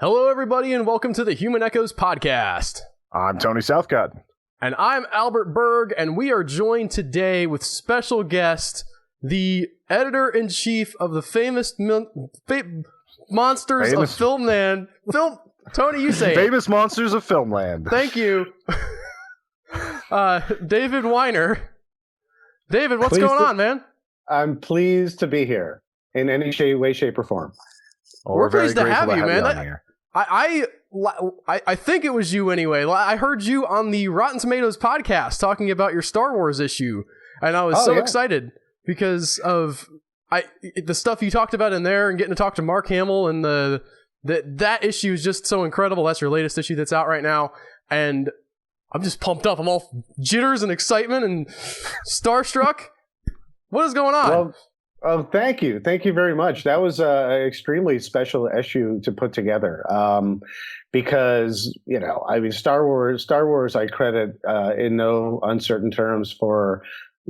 Hello, everybody, and welcome to the Human Echoes podcast. I'm Tony Southcott. And I'm Albert Berg, and we are joined today with special guest, the editor-in-chief of the Famous Monsters of Filmland. Tony, you say Famous Monsters of Filmland. Thank you. David Weiner. David, what's going on, man? I'm pleased to be here in any way, shape, or form. Well, we're pleased to have you, man. I think it was you anyway. I heard you on the Rotten Tomatoes podcast talking about your Star Wars issue, and I was excited because of the stuff you talked about in there, and getting to talk to Mark Hamill, and that issue is just so incredible. That's your latest issue that's out right now, and I'm just pumped up. I'm all jitters and excitement and starstruck. What is going on? Well, thank you very much. That was an extremely special issue to put together, because Star Wars I credit in no uncertain terms for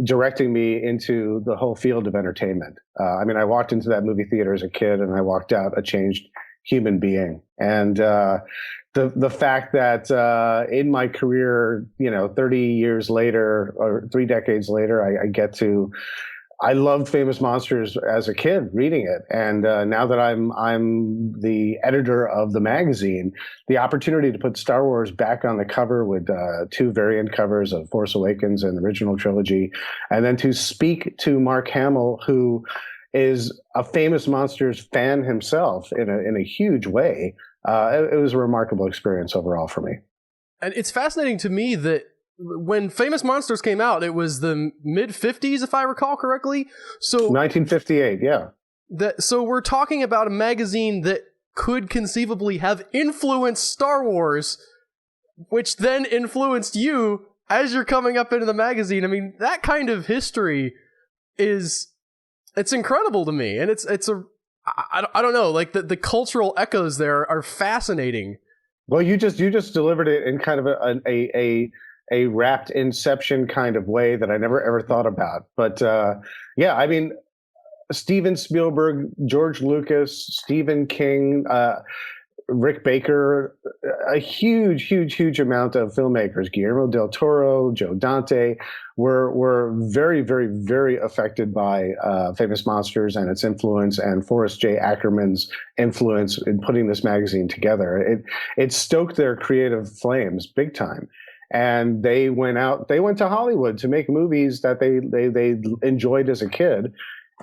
directing me into the whole field of entertainment. I walked into that movie theater as a kid, and I walked out a changed human being. And the fact that in my career, 30 years later or 3 decades later, I loved Famous Monsters as a kid, reading it, and now that I'm the editor of the magazine, the opportunity to put Star Wars back on the cover with 2 variant covers of Force Awakens and the original trilogy, and then to speak to Mark Hamill, who is a Famous Monsters fan himself in a huge way, it was a remarkable experience overall for me. And it's fascinating to me that when Famous Monsters came out, it was the mid-50s, if I recall correctly. So 1958, yeah. So we're talking about a magazine that could conceivably have influenced Star Wars, which then influenced you as you're coming up into the magazine. I mean, that kind of history it's incredible to me. And I don't know, like the cultural echoes there are fascinating. Well, you just delivered it in kind of a wrapped Inception kind of way that I never ever thought about. But Steven Spielberg, George Lucas, Stephen King, Rick Baker, a huge amount of filmmakers, Guillermo del Toro, Joe Dante, were very, very, very affected by Famous Monsters and its influence, and Forrest J. Ackerman's influence in putting this magazine together. It stoked their creative flames big time. And they went to Hollywood to make movies that they enjoyed as a kid.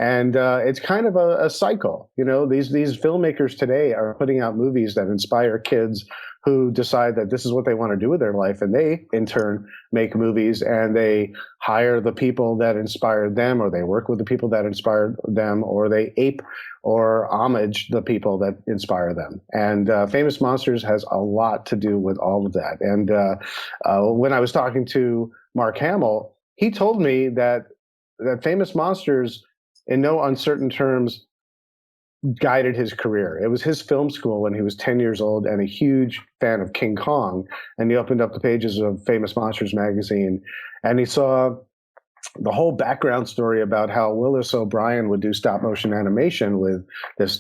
And it's kind of a cycle. These filmmakers today are putting out movies that inspire kids who decide that this is what they want to do with their life. And they, in turn, make movies, and they hire the people that inspired them, or they work with the people that inspired them, or they ape or homage the people that inspire them. And Famous Monsters has a lot to do with all of that. And when I was talking to Mark Hamill, he told me that Famous Monsters, in no uncertain terms, guided his career. It was his film school when he was 10 years old and a huge fan of King Kong. And he opened up the pages of Famous Monsters magazine, and he saw the whole background story about how Willis O'Brien would do stop motion animation with this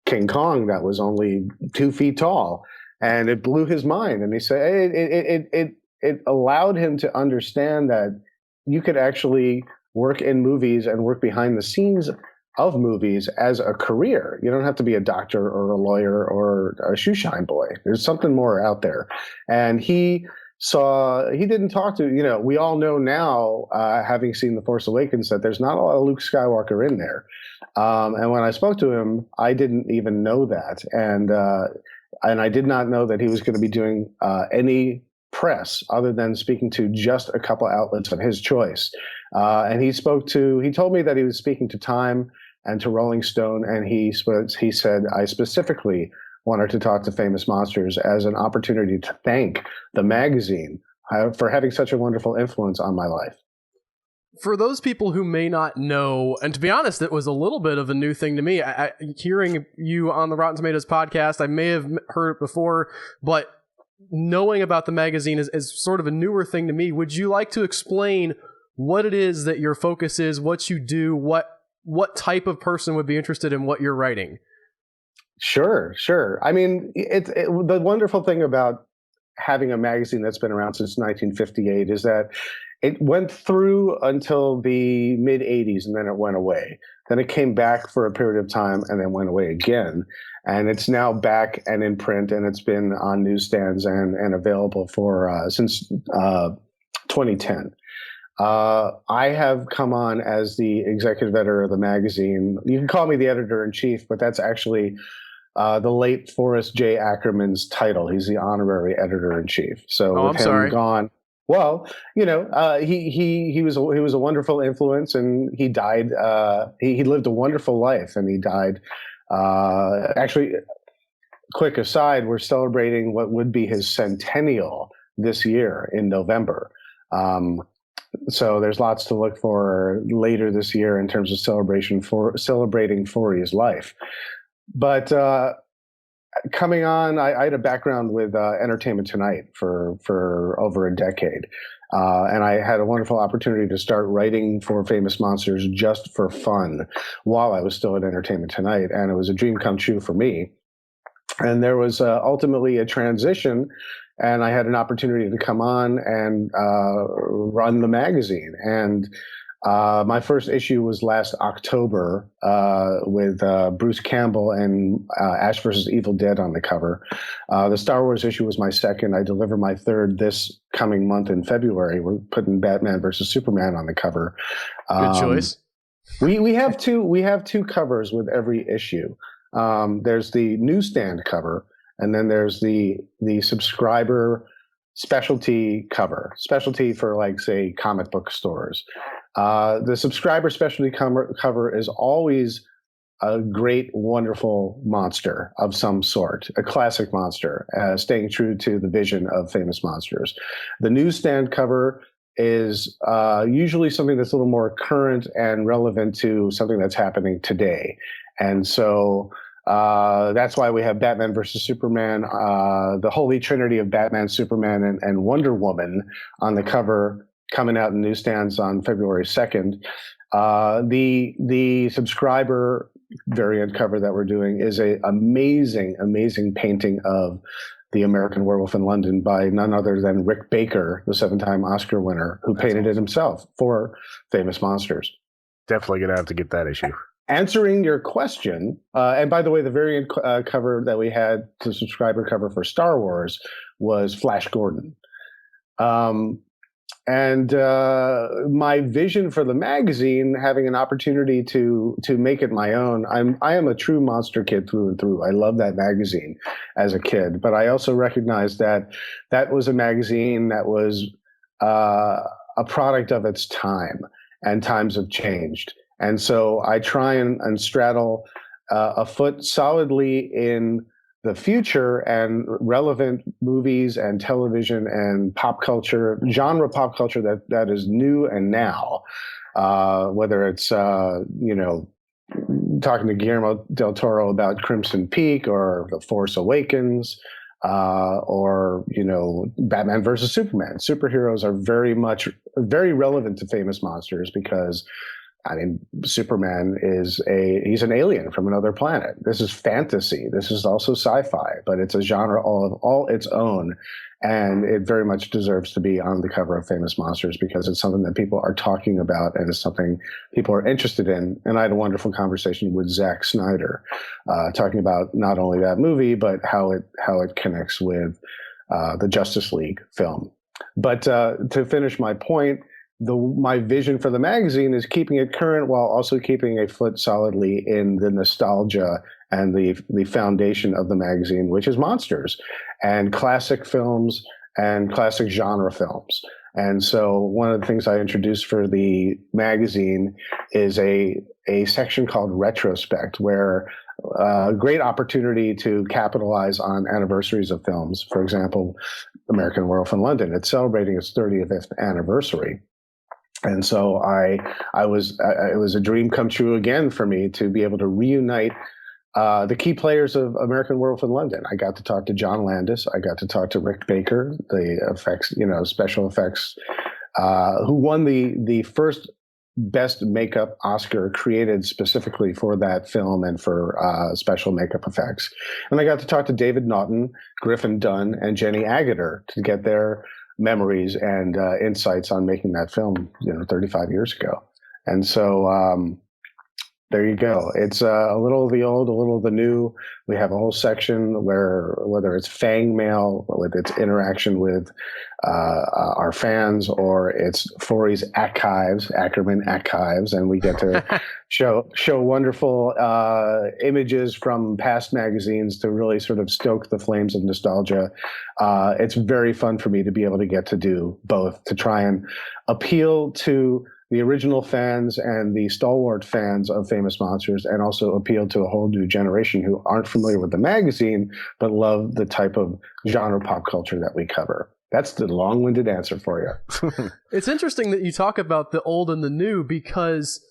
King Kong that was only 2 feet tall. And it blew his mind. And he said it allowed him to understand that you could actually work in movies and work behind the scenes of movies as a career. You don't have to be a doctor or a lawyer or a shoeshine boy. There's something more out there. And he didn't talk to, we all know now, having seen The Force Awakens, that there's not a lot of Luke Skywalker in there. And when I spoke to him, I didn't even know that. And I did not know that he was going to be doing any press other than speaking to just a couple outlets of his choice. And he told me that he was speaking to Time and to Rolling Stone, and he said, I specifically wanted to talk to Famous Monsters as an opportunity to thank the magazine for having such a wonderful influence on my life. For those people who may not know, and to be honest, it was a little bit of a new thing to me. Hearing you on the Rotten Tomatoes podcast, I may have heard it before, but knowing about the magazine is sort of a newer thing to me. Would you like to explain what it is that your focus is, what you do, what type of person would be interested in what you're writing? Sure. I mean, the wonderful thing about having a magazine that's been around since 1958 is that it went through until the mid 80s and then it went away. Then it came back for a period of time and then went away again. And it's now back and in print, and it's been on newsstands and available for since 2010. I have come on as the executive editor of the magazine. You can call me the editor-in-chief, but that's actually the late Forrest J. Ackerman's title. He's the honorary editor-in-chief. So with him gone, well, you know, he was a wonderful influence, and he died. He lived a wonderful life, and he died. Actually, quick aside, we're celebrating what would be his centennial this year in November. So there's lots to look for later this year in terms of celebrating Forey's life. But coming on, I had a background with Entertainment Tonight for over a decade. And I had a wonderful opportunity to start writing for Famous Monsters just for fun while I was still at Entertainment Tonight. And it was a dream come true for me. And there was ultimately a transition, and I had an opportunity to come on and run the magazine. And my first issue was last October with Bruce Campbell and Ash vs. Evil Dead on the cover. The Star Wars issue was my second. I deliver my third this coming month in February. We're putting Batman vs. Superman on the cover. Good choice. We have two covers with every issue. There's the newsstand cover, and then there's the subscriber specialty cover, specialty for, like, say, comic book stores. The subscriber specialty cover is always a great, wonderful monster of some sort, a classic monster, staying true to the vision of Famous Monsters. The newsstand cover is usually something that's a little more current and relevant to something that's happening today. And so that's why we have Batman versus Superman, the holy trinity of Batman, Superman, and Wonder Woman on the cover, coming out in newsstands on February 2nd. The subscriber variant cover that we're doing is a amazing painting of the American Werewolf in London by none other than Rick Baker, the 7-time Oscar winner, who painted it himself for Famous Monsters. Definitely going to have to get that issue. Answering your question, and by the way, the variant cover that we had, the subscriber cover for Star Wars, was Flash Gordon. And my vision for the magazine, having an opportunity to make it my own, I am a true monster kid through and through. I love that magazine as a kid, but I also recognized that was a magazine that was a product of its time, and times have changed. And so I try and straddle a foot solidly in the future and relevant movies and television and pop culture, genre pop culture that is new and now, whether it's, talking to Guillermo del Toro about Crimson Peak or The Force Awakens, or Batman versus Superman. Superheroes are very relevant to Famous Monsters because, I mean, Superman he's an alien from another planet. This is fantasy. This is also sci-fi, but it's a genre all its own. And it very much deserves to be on the cover of Famous Monsters because it's something that people are talking about and it's something people are interested in. And I had a wonderful conversation with Zack Snyder, talking about not only that movie, but how it connects with the Justice League film. But to finish my point, my vision for the magazine is keeping it current while also keeping a foot solidly in the nostalgia and the foundation of the magazine, which is monsters and classic films and classic genre films. And so one of the things I introduced for the magazine is a section called Retrospect, where a great opportunity to capitalize on anniversaries of films. For example, American Werewolf in London, it's celebrating its 30th anniversary. And so it was a dream come true again for me to be able to reunite the key players of American Werewolf in London. I got to talk to John Landis. I got to talk to Rick Baker, the effects, special effects, who won the first Best Makeup Oscar created specifically for that film and for special makeup effects. And I got to talk to David Naughton, Griffin Dunn, and Jenny Agutter to get their memories and insights on making that film, 35 years ago. And so there you go. It's a little of the old, a little of the new. We have a whole section where whether it's Fang Mail with its interaction with our fans, or it's Forey's Archives, Ackerman Archives, and we get to show wonderful images from past magazines to really sort of stoke the flames of nostalgia. It's very fun for me to be able to get to do both, to try and appeal to the original fans and the stalwart fans of Famous Monsters, and also appeal to a whole new generation who aren't familiar with the magazine, but love the type of genre pop culture that we cover. That's the long-winded answer for you. It's interesting that you talk about the old and the new, because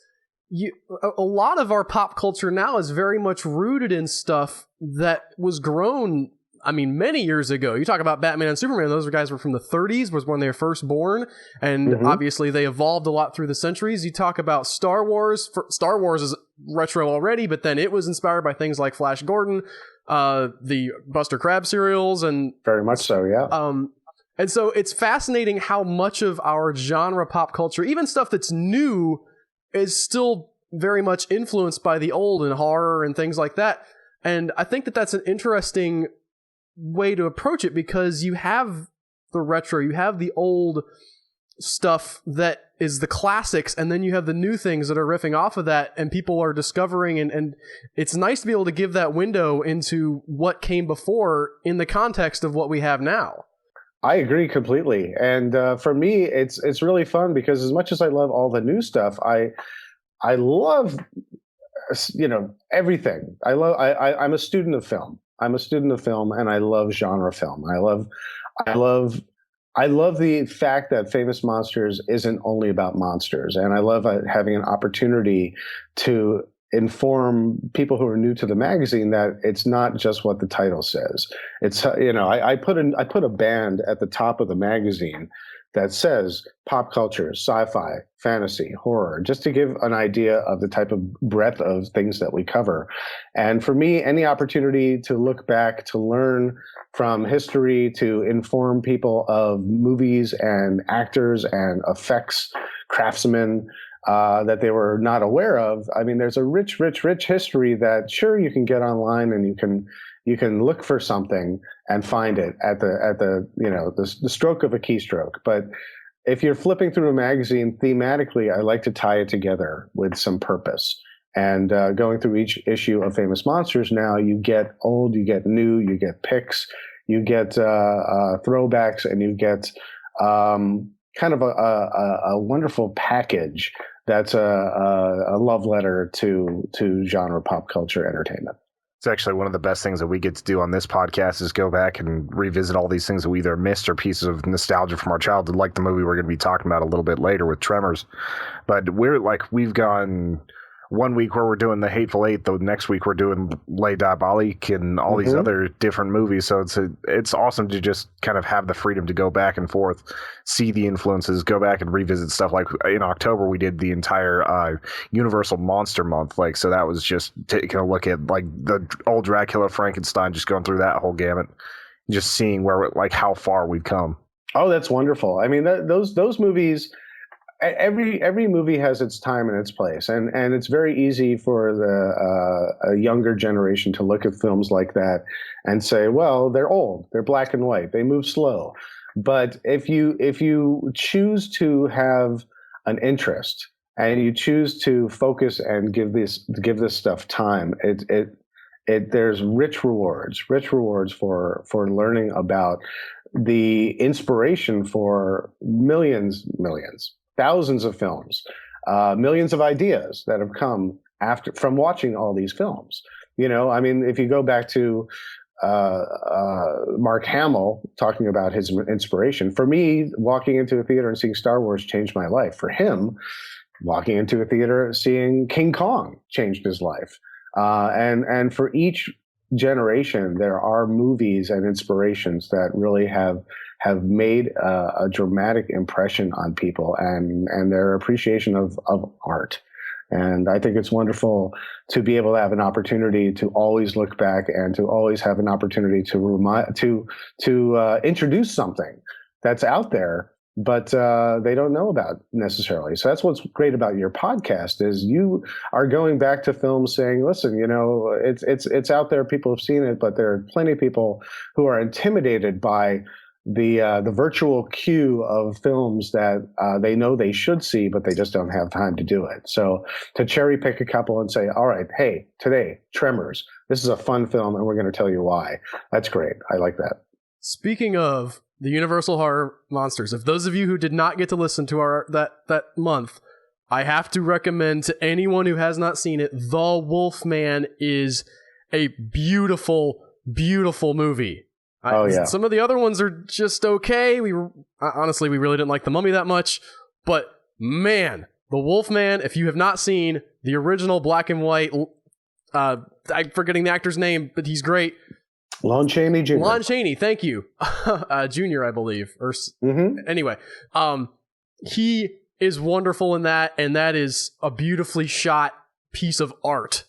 a lot of our pop culture now is very much rooted in stuff that was grown, many years ago. You talk about Batman and Superman, those guys were from the 30s, was when they were first born, and obviously they evolved a lot through the centuries. You talk about Star Wars. Star Wars is retro already, but then it was inspired by things like Flash Gordon, the Buster Crabbe serials, and very much so, yeah. And so it's fascinating how much of our genre pop culture, even stuff that's new, is still very much influenced by the old and horror and things like that. And I think that that's an interesting way to approach it, because you have the retro, you have the old stuff that is the classics, and then you have the new things that are riffing off of that, and people are discovering, and it's nice to be able to give that window into what came before in the context of what we have now. I agree completely. And for me, it's really fun, because as much as I love all the new stuff, I love everything. I'm a student of film. I'm a student of film, and I love genre film. I love the fact that Famous Monsters isn't only about monsters, and I love having an opportunity to inform people who are new to the magazine that it's not just what the title says. It's I put a band at the top of the magazine that says pop culture, sci-fi, fantasy, horror, just to give an idea of the type of breadth of things that we cover. And for me, any opportunity to look back, to learn from history, to inform people of movies and actors and effects craftsmen that they were not aware of. There's a rich history that, sure, you can get online and you can look for something and find it at the stroke of a keystroke. But if you're flipping through a magazine thematically, I like to tie it together with some purpose. And going through each issue of Famous Monsters now, you get old, you get new, you get picks, you get throwbacks, and you get kind of a wonderful package that's a love letter to genre pop culture entertainment. It's actually one of the best things that we get to do on this podcast is go back and revisit all these things that we either missed or pieces of nostalgia from our childhood, like the movie we're going to be talking about a little bit later with Tremors. But we've gone 1 week where we're doing The Hateful Eight, the next week we're doing Les Diaboliques and all these other different movies. So it's awesome to just kind of have the freedom to go back and forth, see the influences, go back and revisit stuff. Like in October, we did the entire Universal Monster Month. So that was just taking a look at like the old Dracula, Frankenstein, just going through that whole gamut, just seeing how far we've come. Oh, that's wonderful. Those movies. Every movie has its time and its place, and it's very easy for a younger generation to look at films like that and say, well, they're old, they're black and white, they move slow. But if you choose to have an interest and you choose to focus and give this stuff time, there's rich rewards for learning about the inspiration for millions. Thousands of films, millions of ideas that have come from watching all these films. If you go back to Mark Hamill talking about his inspiration, for me, walking into a theater and seeing Star Wars changed my life. For him, walking into a theater seeing King Kong changed his life. And for each generation, there are movies and inspirations that really have made a dramatic impression on people and their appreciation of art. And I think it's wonderful to be able to have an opportunity to always look back and to always have an opportunity to introduce something that's out there, but they don't know about necessarily. So that's what's great about your podcast is you are going back to films saying, listen, it's out there. People have seen it, but there are plenty of people who are intimidated by the virtual queue of films that they know they should see, but they just don't have time to do it. So to cherry pick a couple and say, all right, hey, today, Tremors, this is a fun film and we're going to tell you why. That's great. I like that. Speaking of the Universal Horror Monsters, if those of you who did not get to listen to our that month, I have to recommend to anyone who has not seen it, The Wolfman is a beautiful, beautiful movie. Some of the other ones are just okay. Honestly, we really didn't like The Mummy that much, but man, The Wolfman, if you have not seen the original black and white, I'm forgetting the actor's name, but he's great. Lon Chaney Jr. Lon Chaney, thank you. Junior, I believe. Anyway, he is wonderful in that, and that is a beautifully shot piece of art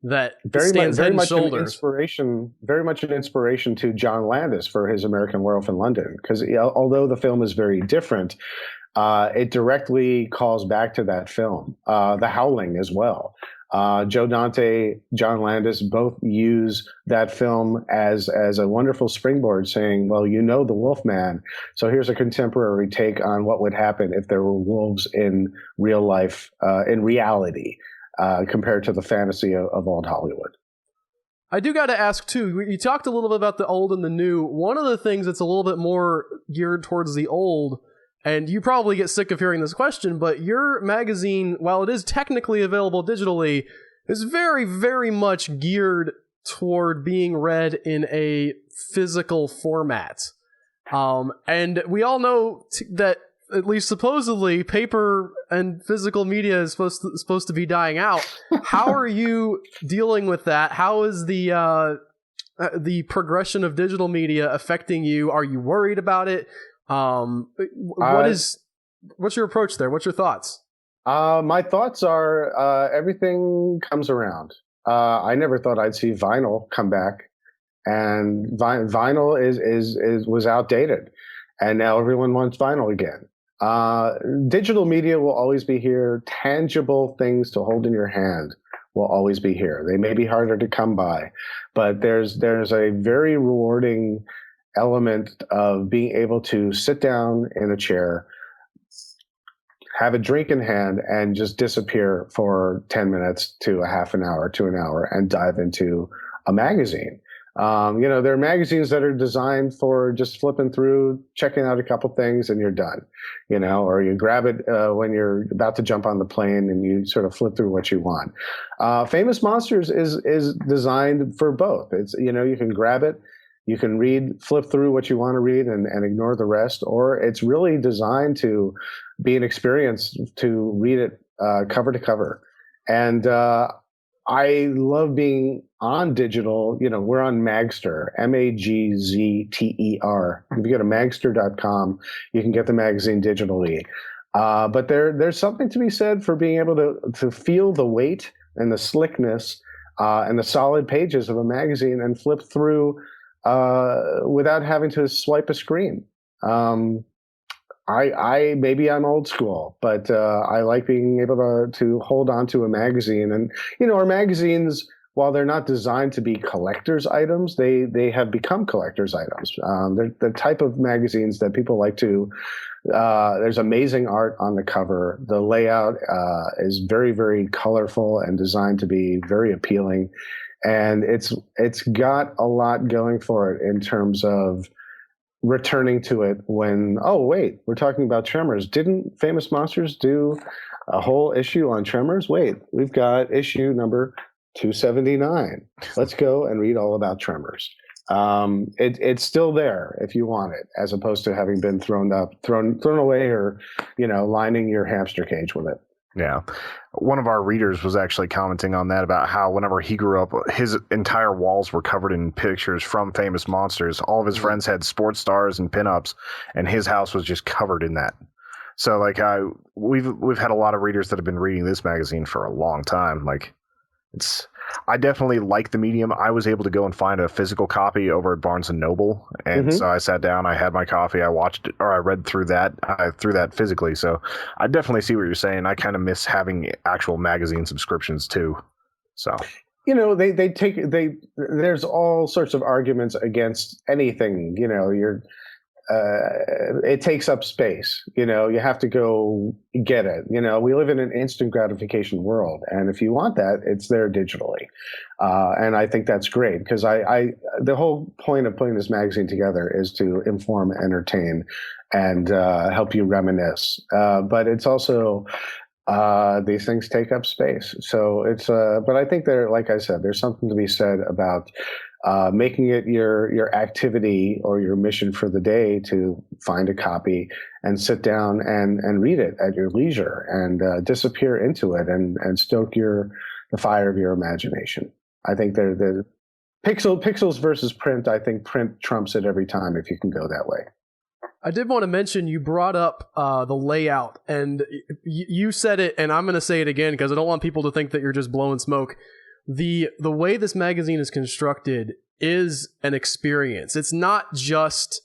that stands head and shoulders. Very much an inspiration to John Landis for his American Werewolf in London, because although the film is very different, it directly calls back to that film. The Howling as well. Joe Dante, John Landis both use that film as a wonderful springboard, saying, well, The Wolfman, so here's a contemporary take on what would happen if there were wolves in real life, in reality. Compared to the fantasy of old Hollywood. I do got to ask, too, you talked a little bit about the old and the new. One of the things that's a little bit more geared towards the old, and you probably get sick of hearing this question, but your magazine, while it is technically available digitally, is very, very much geared toward being read in a physical format. And we all know that at least supposedly, paper and physical media is supposed to be dying out. How are you dealing with that? How is the progression of digital media affecting you? Are you worried about it? What's your approach there? What's your thoughts? My thoughts are everything comes around. I never thought I'd see vinyl come back, and vinyl was outdated, and now everyone wants vinyl again. Digital media will always be here. Tangible things to hold in your hand will always be here. They may be harder to come by, but there's a very rewarding element of being able to sit down in a chair, have a drink in hand, and just disappear for 10 minutes to a half an hour to an hour and dive into a magazine. There are magazines that are designed for just flipping through, checking out a couple things, and you're done. Or you grab it when you're about to jump on the plane and you sort of flip through what you want. Famous Monsters is designed for both. It's you can grab it, you can flip through what you want to read and ignore the rest, or it's really designed to be an experience to read it cover to cover. And I love being on digital. We're on Magster, Magzter. If you go to magster.com, you can get the magazine digitally. But there's something to be said for being able to feel the weight and the slickness and the solid pages of a magazine and flip through without having to swipe a screen. Maybe I'm old school, but I like being able to hold on to a magazine. And our magazines, while they're not designed to be collector's items, they have become collector's items. They're the type of magazines that people like to. There's amazing art on the cover. The layout is very, very colorful and designed to be very appealing, and it's got a lot going for it in terms of returning to it when, oh, wait, we're talking about Tremors. Didn't Famous Monsters do a whole issue on Tremors? Wait, we've got issue number 279. Let's go and read all about Tremors. It's still there if you want it, as opposed to having been thrown away or, lining your hamster cage with it. Yeah. One of our readers was actually commenting on that about how whenever he grew up, his entire walls were covered in pictures from Famous Monsters. All of his friends had sports stars and pinups, and his house was just covered in that. So like we've had a lot of readers that have been reading this magazine for a long time. Like I definitely like the medium. I was able to go and find a physical copy over at Barnes and Noble, and so I sat down, I had my coffee, I watched it, or I read through that physically. So I definitely see what you're saying. I kind of miss having actual magazine subscriptions too. So there's all sorts of arguments against anything. It takes up space. You have to go get it. We live in an instant gratification world, and if you want that, it's there digitally. And I think that's great because the whole point of putting this magazine together is to inform, entertain, and help you reminisce. But it's also these things take up space. So but I think like I said, there's something to be said about making it your activity or your mission for the day to find a copy and sit down and read it at your leisure and disappear into it and stoke the fire of your imagination. I think the pixels versus print. I think print trumps it every time if you can go that way. I did want to mention you brought up the layout, and you said it, and I'm going to say it again because I don't want people to think that you're just blowing smoke. The way this magazine is constructed is an experience. It's not just,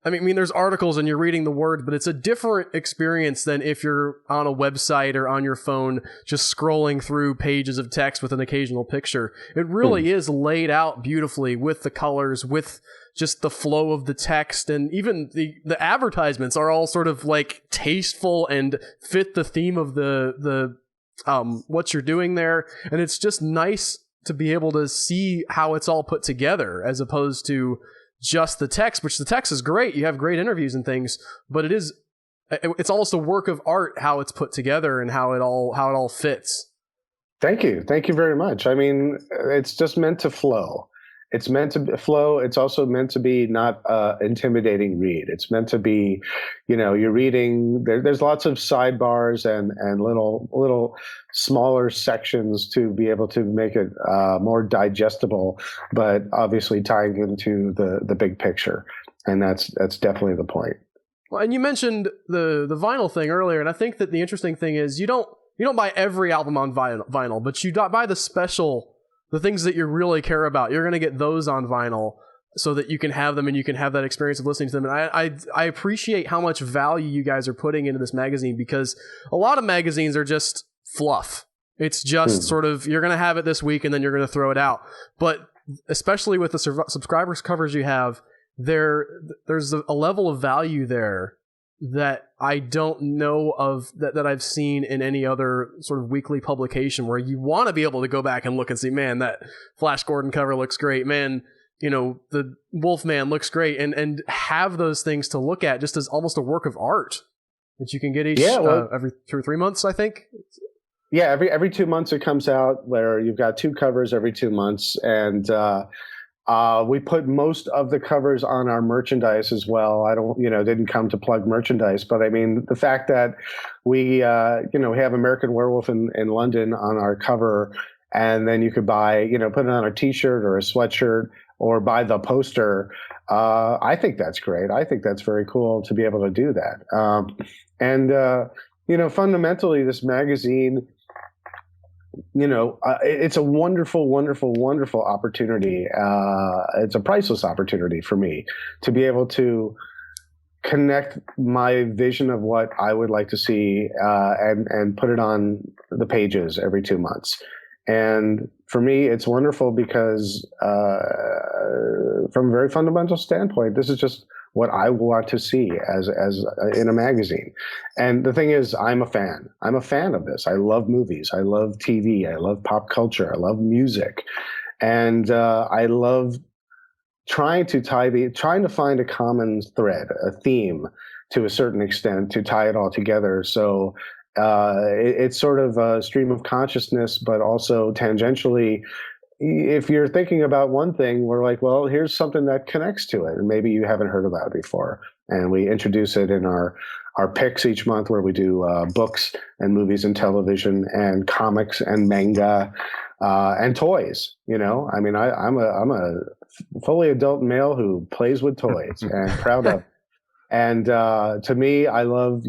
I mean, there's articles and you're reading the words, but it's a different experience than if you're on a website or on your phone just scrolling through pages of text with an occasional picture. It really is laid out beautifully with the colors, with just the flow of the text, and even the advertisements are all sort of like tasteful and fit the theme of the what you're doing there. And it's just nice to be able to see how it's all put together as opposed to just the text, which the text is great. You have great interviews and things, but it's almost a work of art how it's put together and how it all fits. Thank you very much. I mean, it's just meant to flow. It's meant to flow. It's also meant to be not intimidating read. It's meant to be, you're reading. There's lots of sidebars and little smaller sections to be able to make it more digestible, but obviously tying into the big picture. And that's definitely the point. Well, and you mentioned the vinyl thing earlier, and I think that the interesting thing is you don't buy every album on vinyl, but you buy the things that you really care about. You're going to get those on vinyl so that you can have them and you can have that experience of listening to them. And I appreciate how much value you guys are putting into this magazine, because a lot of magazines are just fluff. It's just sort of, you're going to have it this week and then you're going to throw it out. But especially with the subscribers covers you have, there's a level of value there that I don't know of that I've seen in any other sort of weekly publication, where you want to be able to go back and look and see, man, that Flash Gordon cover looks great, man, the Wolfman looks great, and have those things to look at just as almost a work of art that you can get every 2 or 3 months, I think. Yeah, every 2 months it comes out, where you've got 2 covers every 2 months, and we put most of the covers on our merchandise as well. I didn't come to plug merchandise, but I mean, the fact that we have American Werewolf in London on our cover, and then you could buy, put it on a t-shirt or a sweatshirt or buy the poster. I think that's great. I think that's very cool to be able to do that. Fundamentally, this magazine, it's a wonderful, wonderful, wonderful opportunity. It's a priceless opportunity for me to be able to connect my vision of what I would like to see and put it on the pages every 2 months. And for me, it's wonderful because from a very fundamental standpoint, this is just what I want to see as in a magazine. And the thing is, I'm a fan. I'm a fan of this. I love movies. I love TV. I love pop culture. I love music. And I love trying to find a common thread, a theme to a certain extent, to tie it all together. So it's sort of a stream of consciousness, but also tangentially, if you're thinking about one thing, we're like, well, here's something that connects to it, and maybe you haven't heard about it before, and we introduce it in our our picks each month, where we do books and movies and television and comics and manga and toys. You know, I mean, I'm a fully adult male who plays with toys and proud of. And to me, I love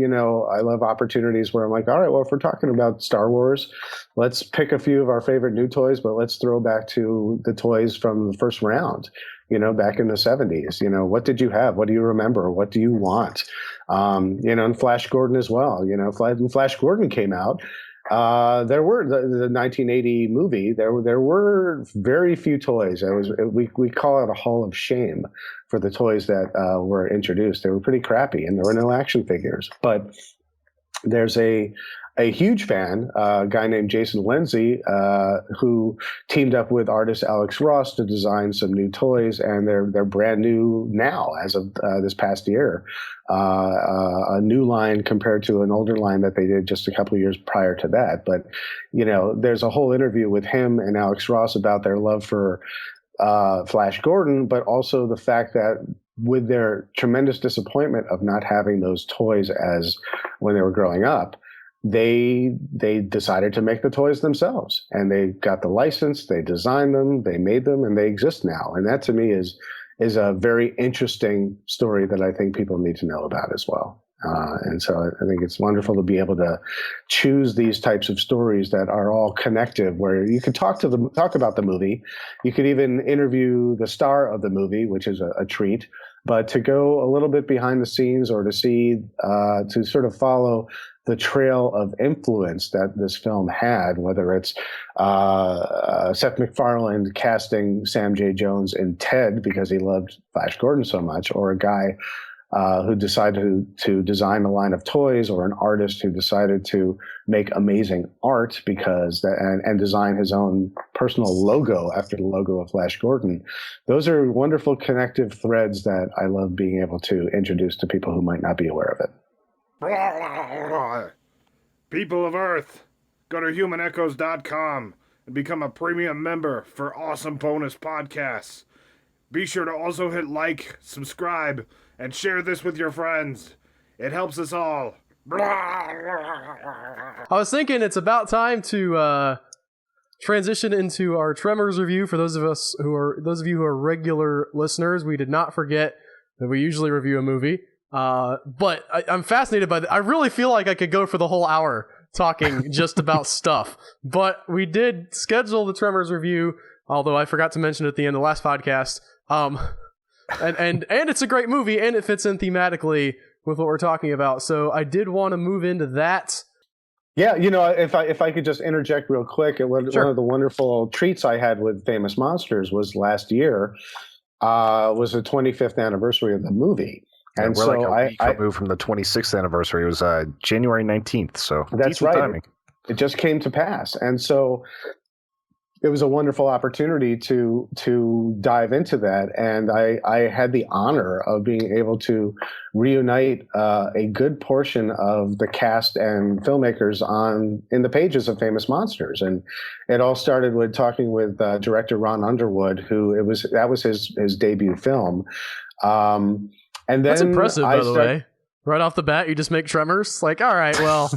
opportunities where I'm like, all right, well, if we're talking about Star Wars, let's pick a few of our favorite new toys, but let's throw back to the toys from the first round, you know, back in the 70s. You know, what did you have? What do you remember? What do you want? You know, and Flash Gordon as well. You know, when Flash Gordon came out, there were the 1980 movie. There were very few toys. We call it a Hall of Shame for the toys that were introduced. They were pretty crappy, and there were no action figures. But there's a huge fan, a guy named Jason Lindsay, who teamed up with artist Alex Ross to design some new toys, and they're brand new now as of this past year. A new line compared to an older line that they did just a couple of years prior to that. But, you know, there's a whole interview with him and Alex Ross about their love for Flash Gordon, but also the fact that with their tremendous disappointment of not having those toys as when they were growing up, they decided to make the toys themselves, and they got the license, they designed them, they made them, and they exist now. And that to me is a very interesting story that I think people need to know about as well. And so I think it's wonderful to be able to choose these types of stories that are all connected, where you can talk about the movie. You could even interview the star of the movie, which is a treat. But to go a little bit behind the scenes, or to see, to sort of follow the trail of influence that this film had, whether it's Seth MacFarlane casting Sam J. Jones in Ted because he loved Flash Gordon so much, or a guy who decided to design a line of toys, or an artist who decided to make amazing art and design his own personal logo after the logo of Flash Gordon. Those are wonderful connective threads that I love being able to introduce to people who might not be aware of it. People of Earth, go to humanechoes.com and become a premium member for awesome bonus podcasts. Be sure to also hit like, subscribe, and share this with your friends. It helps us all. I was thinking it's about time to transition into our Tremors review. For those of you who are regular listeners, we did not forget that we usually review a movie. But I'm fascinated by that. I really feel like I could go for the whole hour talking just about stuff. But we did schedule the Tremors review, although I forgot to mention it at the end of the last podcast. And it's a great movie, and it fits in thematically with what we're talking about. So I did want to move into that. Yeah, you know, if I could just interject real quick, Sure. One of the wonderful treats I had with Famous Monsters was last year was the 25th anniversary of the movie. And we're so like a week removed from the 26th anniversary. It was January 19th, so that's right. Timing. It just came to pass. And so it was a wonderful opportunity to dive into that. And I had the honor of being able to reunite a good portion of the cast and filmmakers in the pages of Famous Monsters. And it all started with talking with director Ron Underwood, that was his debut film. And then that's impressive, by the way. Right off the bat, you just make Tremors? Like, all right, well,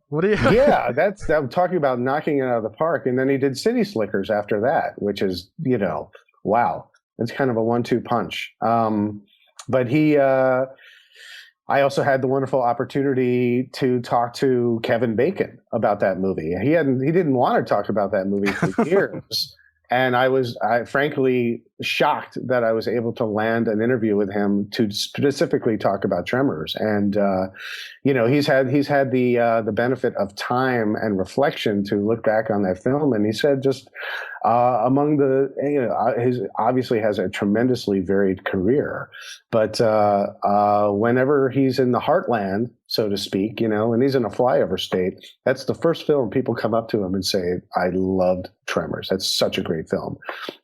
what do you... Yeah, I'm talking about knocking it out of the park. And then he did City Slickers after that, which is, you know, wow. It's kind of a 1-2 punch. But I also had the wonderful opportunity to talk to Kevin Bacon about that movie. He didn't want to talk about that movie for years. And I was frankly shocked that I was able to land an interview with him to specifically talk about Tremors. And you know, he's had the benefit of time and reflection to look back on that film. And he said, just among the, you know, his obviously has a tremendously varied career, but whenever he's in the heartland, so to speak, you know, and he's in a flyover state, that's the first film people come up to him and say, I loved Tremors. That's such a great film.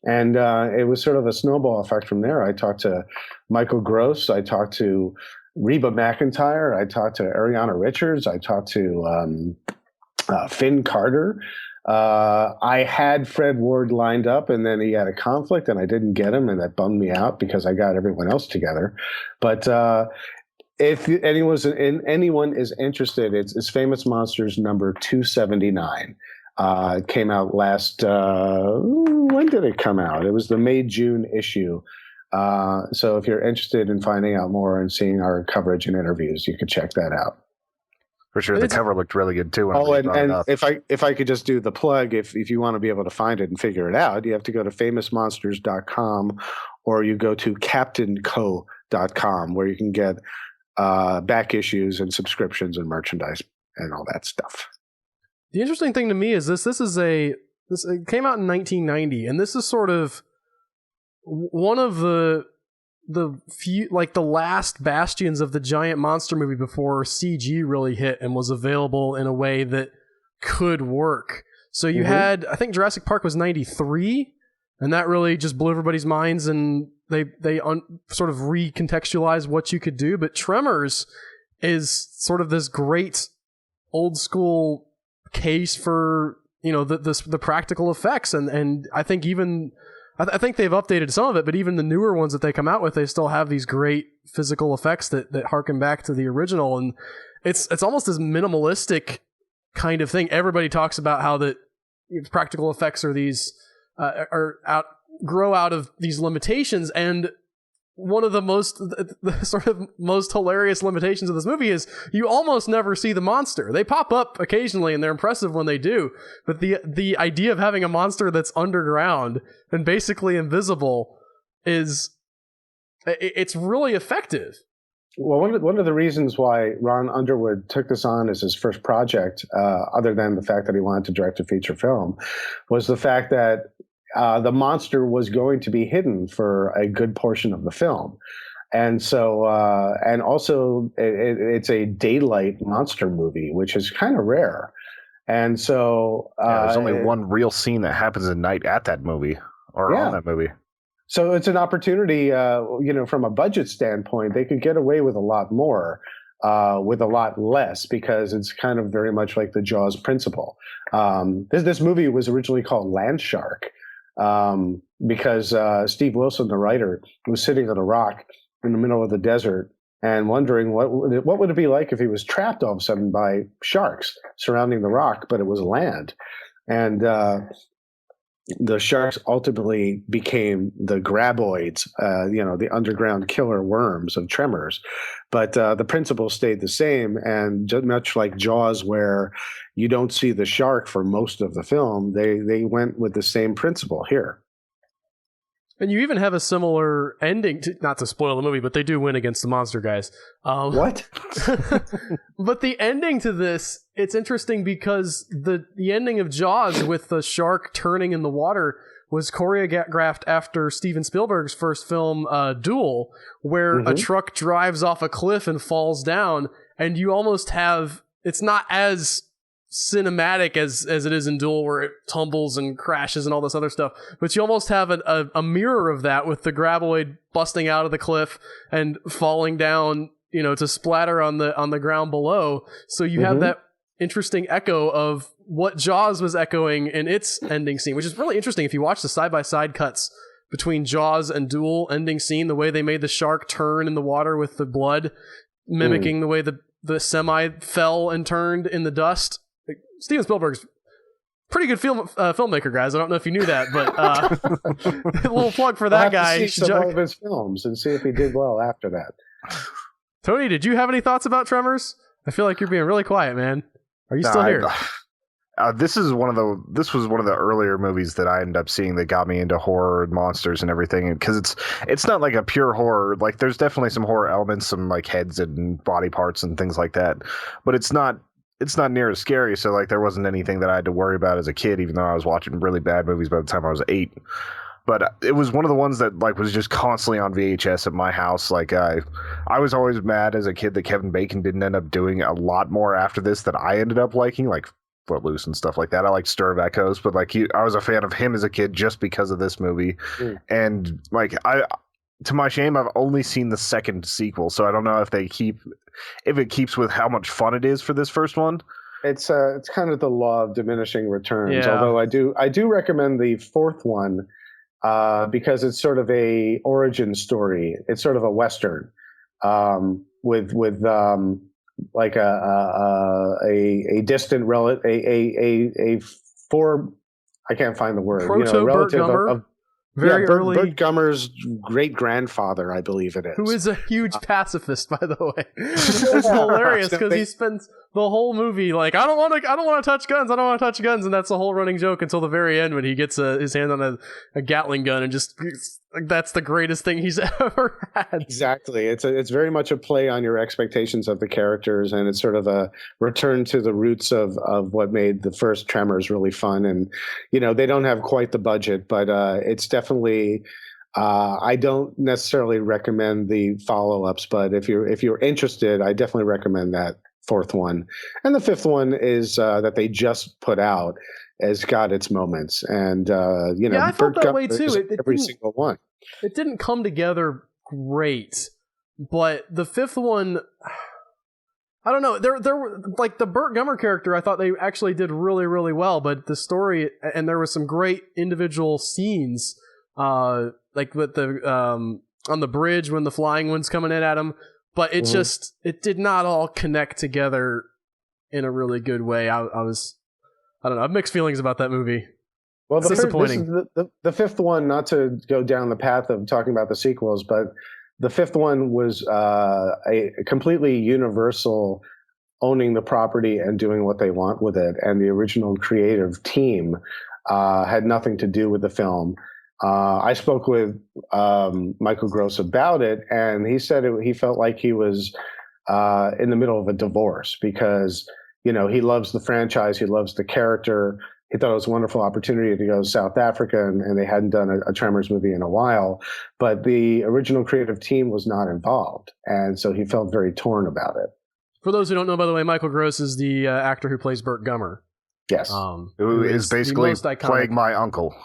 And it was sort of a snowball effect from there. I talked to Michael Gross. I talked to Reba McEntire. I talked to Ariana Richards. I talked to Finn Carter. I had Fred Ward lined up, and then he had a conflict, and I didn't get him, and that bummed me out because I got everyone else together. But If anyone is interested, it's Famous Monsters number 279. It came out last. When did it come out? It was the May-June issue. So if you're interested in finding out more and seeing our coverage and interviews, you could check that out. For sure, the cover looked really good too. And if I could just do the plug, if you want to be able to find it and figure it out, you have to go to famousmonsters.com or you go to captainco.com where you can get back issues and subscriptions and merchandise and all that stuff. The interesting thing to me is this it came out in 1990, and this is sort of one of the few, like the last bastions of the giant monster movie before CG really hit and was available in a way that could work. So you had, I think Jurassic Park was 93, and that really just blew everybody's minds, and they sort of recontextualized what you could do. But Tremors is sort of this great old school case for, you know, the practical effects, and I think even I think they've updated some of it, but even the newer ones that they come out with, they still have these great physical effects that harken back to the original, and it's almost this minimalistic kind of thing. Everybody talks about how that practical effects are these grow out of these limitations, and one of the sort of most hilarious limitations of this movie is you almost never see the monster. They pop up occasionally and they're impressive when they do, but the idea of having a monster that's underground and basically invisible it's really effective. Well, one of the reasons why Ron Underwood took this on as his first project, other than the fact that he wanted to direct a feature film, was the fact that the monster was going to be hidden for a good portion of the film. And so, and also it's a daylight monster movie, which is kind of rare. And so, there's only one real scene that happens at night at that movie on that movie. So it's an opportunity, from a budget standpoint, they could get away with a lot more, with a lot less, because it's kind of very much like the Jaws principle. This movie was originally called Land Shark. Because Steve Wilson, the writer, was sitting on a rock in the middle of the desert and wondering what would it be like if he was trapped all of a sudden by sharks surrounding the rock, but it was land. And the sharks ultimately became the graboids, the underground killer worms of Tremors. But the principle stayed the same, and much like Jaws, where you don't see the shark for most of the film, they went with the same principle here. And you even have a similar ending, not to spoil the movie, but they do win against the monster guys. What? But the ending to this, it's interesting because the ending of Jaws with the shark turning in the water was choreographed after Steven Spielberg's first film, Duel, where a truck drives off a cliff and falls down, and you almost have, it's not as cinematic as it is in Duel, where it tumbles and crashes and all this other stuff, but you almost have a mirror of that with the graboid busting out of the cliff and falling down, to splatter on the ground below. So you have that interesting echo of what Jaws was echoing in its ending scene, which is really interesting. If you watch the side-by-side cuts between Jaws and Duel ending scene, the way they made the shark turn in the water with the blood mimicking the way the semi fell and turned in the dust. Steven Spielberg's pretty good filmmaker, guys. I don't know if you knew that, but a little plug for that guy. To see some of his films and see if he did well after that. Tony, did you have any thoughts about Tremors? I feel like you're being really quiet, man. Are you still here? This was one of the earlier movies that I ended up seeing that got me into horror and monsters and everything, because it's not like a pure horror. Like, there's definitely some horror elements, some like heads and body parts and things like that, but it's not near as scary. So like, there wasn't anything that I had to worry about as a kid, even though I was watching really bad movies by the time I was 8. But it was one of the ones that like was just constantly on VHS at my house. Like, I was always mad as a kid that Kevin Bacon didn't end up doing a lot more after this that I ended up liking, like Footloose and stuff like that. I like Stir of Echoes, but like I was a fan of him as a kid just because of this movie. And like, to my shame, I've only seen the second sequel, so I don't know if it keeps with how much fun it is for this first one. It's kind of the law of diminishing returns. Yeah. Although I do recommend the fourth one because it's sort of a origin story. It's sort of a Western. with like a distant relative, a for I can't find the word. Relative of Very early. Burt Gummer's great grandfather, I believe it is. Who is a huge pacifist, by the way. It's hilarious because he spends the whole movie like, I don't want to touch guns, and that's the whole running joke until the very end when he gets his hand on a Gatling gun and just that's the greatest thing he's ever had. Exactly. It's very much a play on your expectations of the characters, and it's sort of a return to the roots of what made the first Tremors really fun. And they don't have quite the budget, but it's definitely. I don't necessarily recommend the follow-ups, but if you're interested, I definitely recommend that fourth one. And the fifth one is that they just put out has got its moments, and I felt that way too. Every single one. It didn't come together great, but the fifth one, I don't know. There were like the Burt Gummer character. I thought they actually did really, really well, but the story and there were some great individual scenes, like with the on the bridge when the flying one's coming in at him. But it it did not all connect together in a really good way. I don't know. I have mixed feelings about that movie. Well, it's disappointing. This is the fifth one, not to go down the path of talking about the sequels, but the fifth one was a completely Universal owning the property and doing what they want with it. And the original creative team had nothing to do with the film. I spoke with Michael Gross about it, and he said he felt like he was in the middle of a divorce because he loves the franchise, he loves the character. He thought it was a wonderful opportunity to go to South Africa, and they hadn't done a Tremors movie in a while. But the original creative team was not involved, and so he felt very torn about it. For those who don't know, by the way, Michael Gross is the actor who plays Burt Gummer. Yes. Who is basically playing my uncle.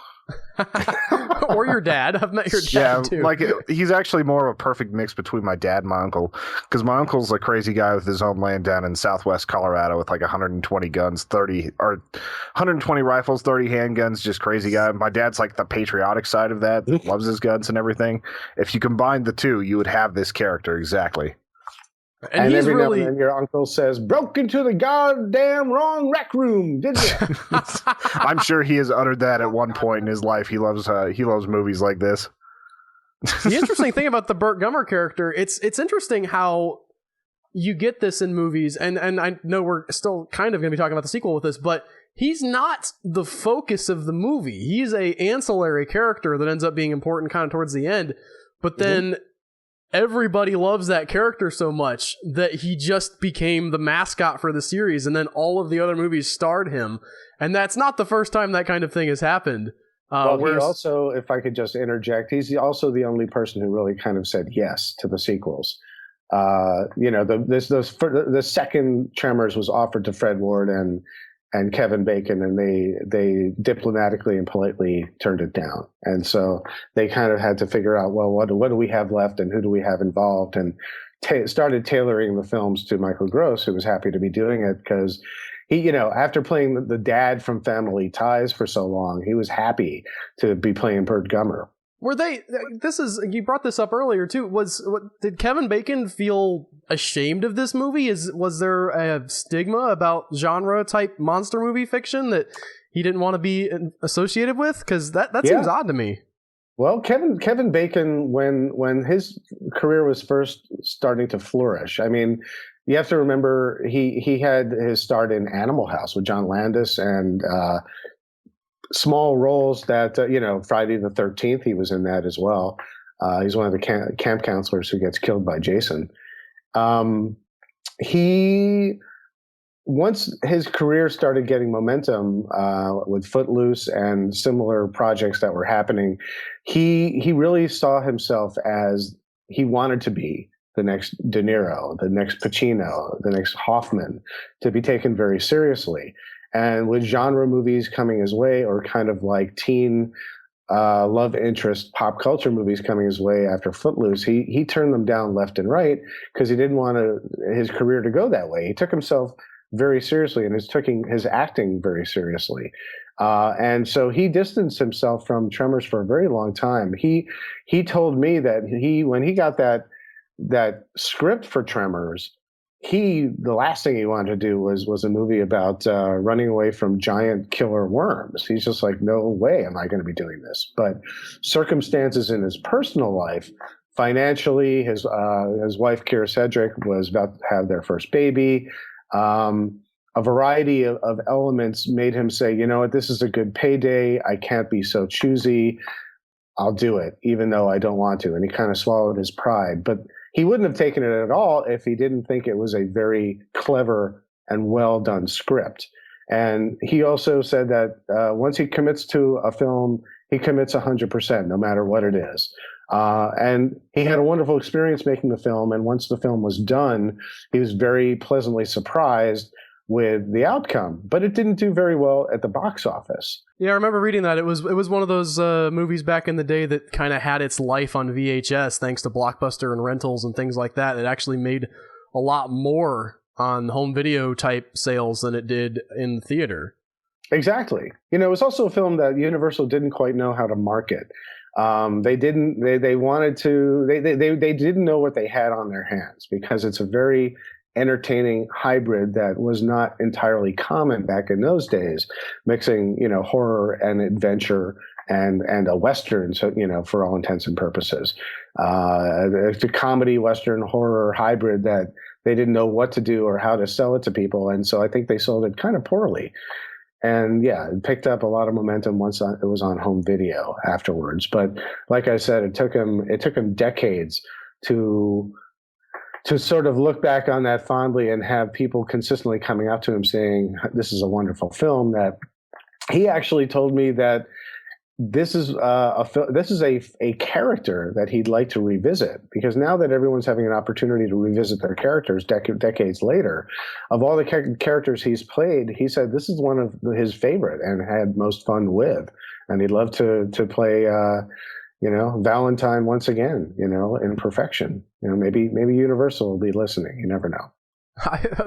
Or your dad. I've met your dad too. Like he's actually more of a perfect mix between my dad and my uncle, because my uncle's a crazy guy with his own land down in southwest Colorado with like 120 guns, 120 rifles, 30 handguns, just crazy guy. My dad's like the patriotic side of that, loves his guns and everything. If you combine the two, you would have this character exactly. And he's every now and then your uncle says, "Broke into the goddamn wrong rec room, did you?" I'm sure he has uttered that at one point in his life. He loves movies like this. The interesting thing about the Burt Gummer character, it's interesting how you get this in movies, and I know we're still kind of going to be talking about the sequel with this, but he's not the focus of the movie. He's a ancillary character that ends up being important kind of towards the end, but then everybody loves that character so much that he just became the mascot for the series, and then all of the other movies starred him. And that's not the first time that kind of thing has happened. Well, he also, if I could just interject, he's also the only person who really kind of said yes to the sequels. The second Tremors was offered to Fred Ward and Kevin Bacon, and they diplomatically and politely turned it down. And so they kind of had to figure out, well, what do we have left and who do we have involved? And started tailoring the films to Michael Gross, who was happy to be doing it because he, after playing the dad from Family Ties for so long, he was happy to be playing Burt Gummer. You brought this up earlier too, did Kevin Bacon feel ashamed of this movie? Was there a stigma about genre type monster movie fiction that he didn't want to be associated with? Because that seems odd to me. Well, Kevin Bacon, when his career was first starting to flourish, I mean, you have to remember he had his start in Animal House with John Landis and small roles that, Friday the 13th, he was in that as well. He's one of the camp counselors who gets killed by Jason. Once his career started getting momentum with Footloose and similar projects that were happening, he really saw himself as he wanted to be the next De Niro, the next Pacino, the next Hoffman, to be taken very seriously. And with genre movies coming his way, or kind of like teen love interest pop culture movies coming his way after Footloose, he turned them down left and right because he didn't want his career to go that way. He took himself very seriously and is taking his acting very seriously. And so he distanced himself from Tremors for a very long time. He told me that when he got that that script for Tremors, the last thing he wanted to do was a movie about running away from giant killer worms. He's just like, no way am I going to be doing this. But circumstances in his personal life, financially, his wife Kira Sedgwick was about to have their first baby. A variety of elements made him say, you know what, this is a good payday. I can't be so choosy. I'll do it, even though I don't want to. And he kind of swallowed his pride. But he wouldn't have taken it at all if he didn't think it was a very clever and well done script. And he also said that once he commits to a film, he commits 100%, no matter what it is. And he had a wonderful experience making the film. And once the film was done, he was very pleasantly surprised with the outcome, but it didn't do very well at the box office. Yeah, I remember reading that. It was one of those movies back in the day that kind of had its life on VHS thanks to Blockbuster and rentals and things like that. It actually made a lot more on home video type sales than it did in the theater. Exactly. You know, it was also a film that Universal didn't quite know how to market. They didn't know what they had on their hands, because it's a very entertaining hybrid that was not entirely common back in those days, mixing, you know, horror and adventure and a Western, so, you know, for all intents and purposes. It's a comedy, Western, horror hybrid that they didn't know what to do or how to sell it to people. And so I think they sold it kind of poorly. And yeah, it picked up a lot of momentum once it was on home video afterwards. But like I said, it took him decades to sort of look back on that fondly and have people consistently coming up to him saying, this is a wonderful film. That he actually told me that this is a character that he'd like to revisit, because now that everyone's having an opportunity to revisit their characters decades later, of all the characters he's played, he said this is one of his favorite and had most fun with, and he'd love to play you know, Valentine once again, you know, in perfection. You know, maybe Universal will be listening. You never know.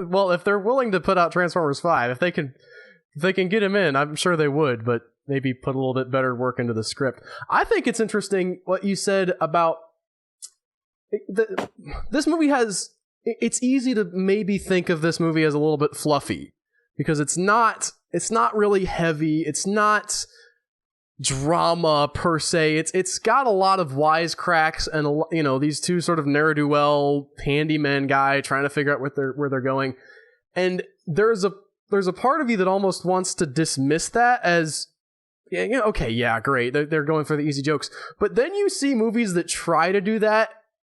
Well, if they're willing to put out Transformers 5, if they can get him in, I'm sure they would, but maybe put a little bit better work into the script. I think it's interesting what you said about this movie it's easy to maybe think of this movie as a little bit fluffy, because it's not really heavy. It's not drama per se. It's got a lot of wisecracks and, you know, these two sort of ne'er-do-well handyman guy trying to figure out where they're going, and there's a part of you that almost wants to dismiss that as, yeah, you know, okay, yeah, great, they're going for the easy jokes. But then you see movies that try to do that,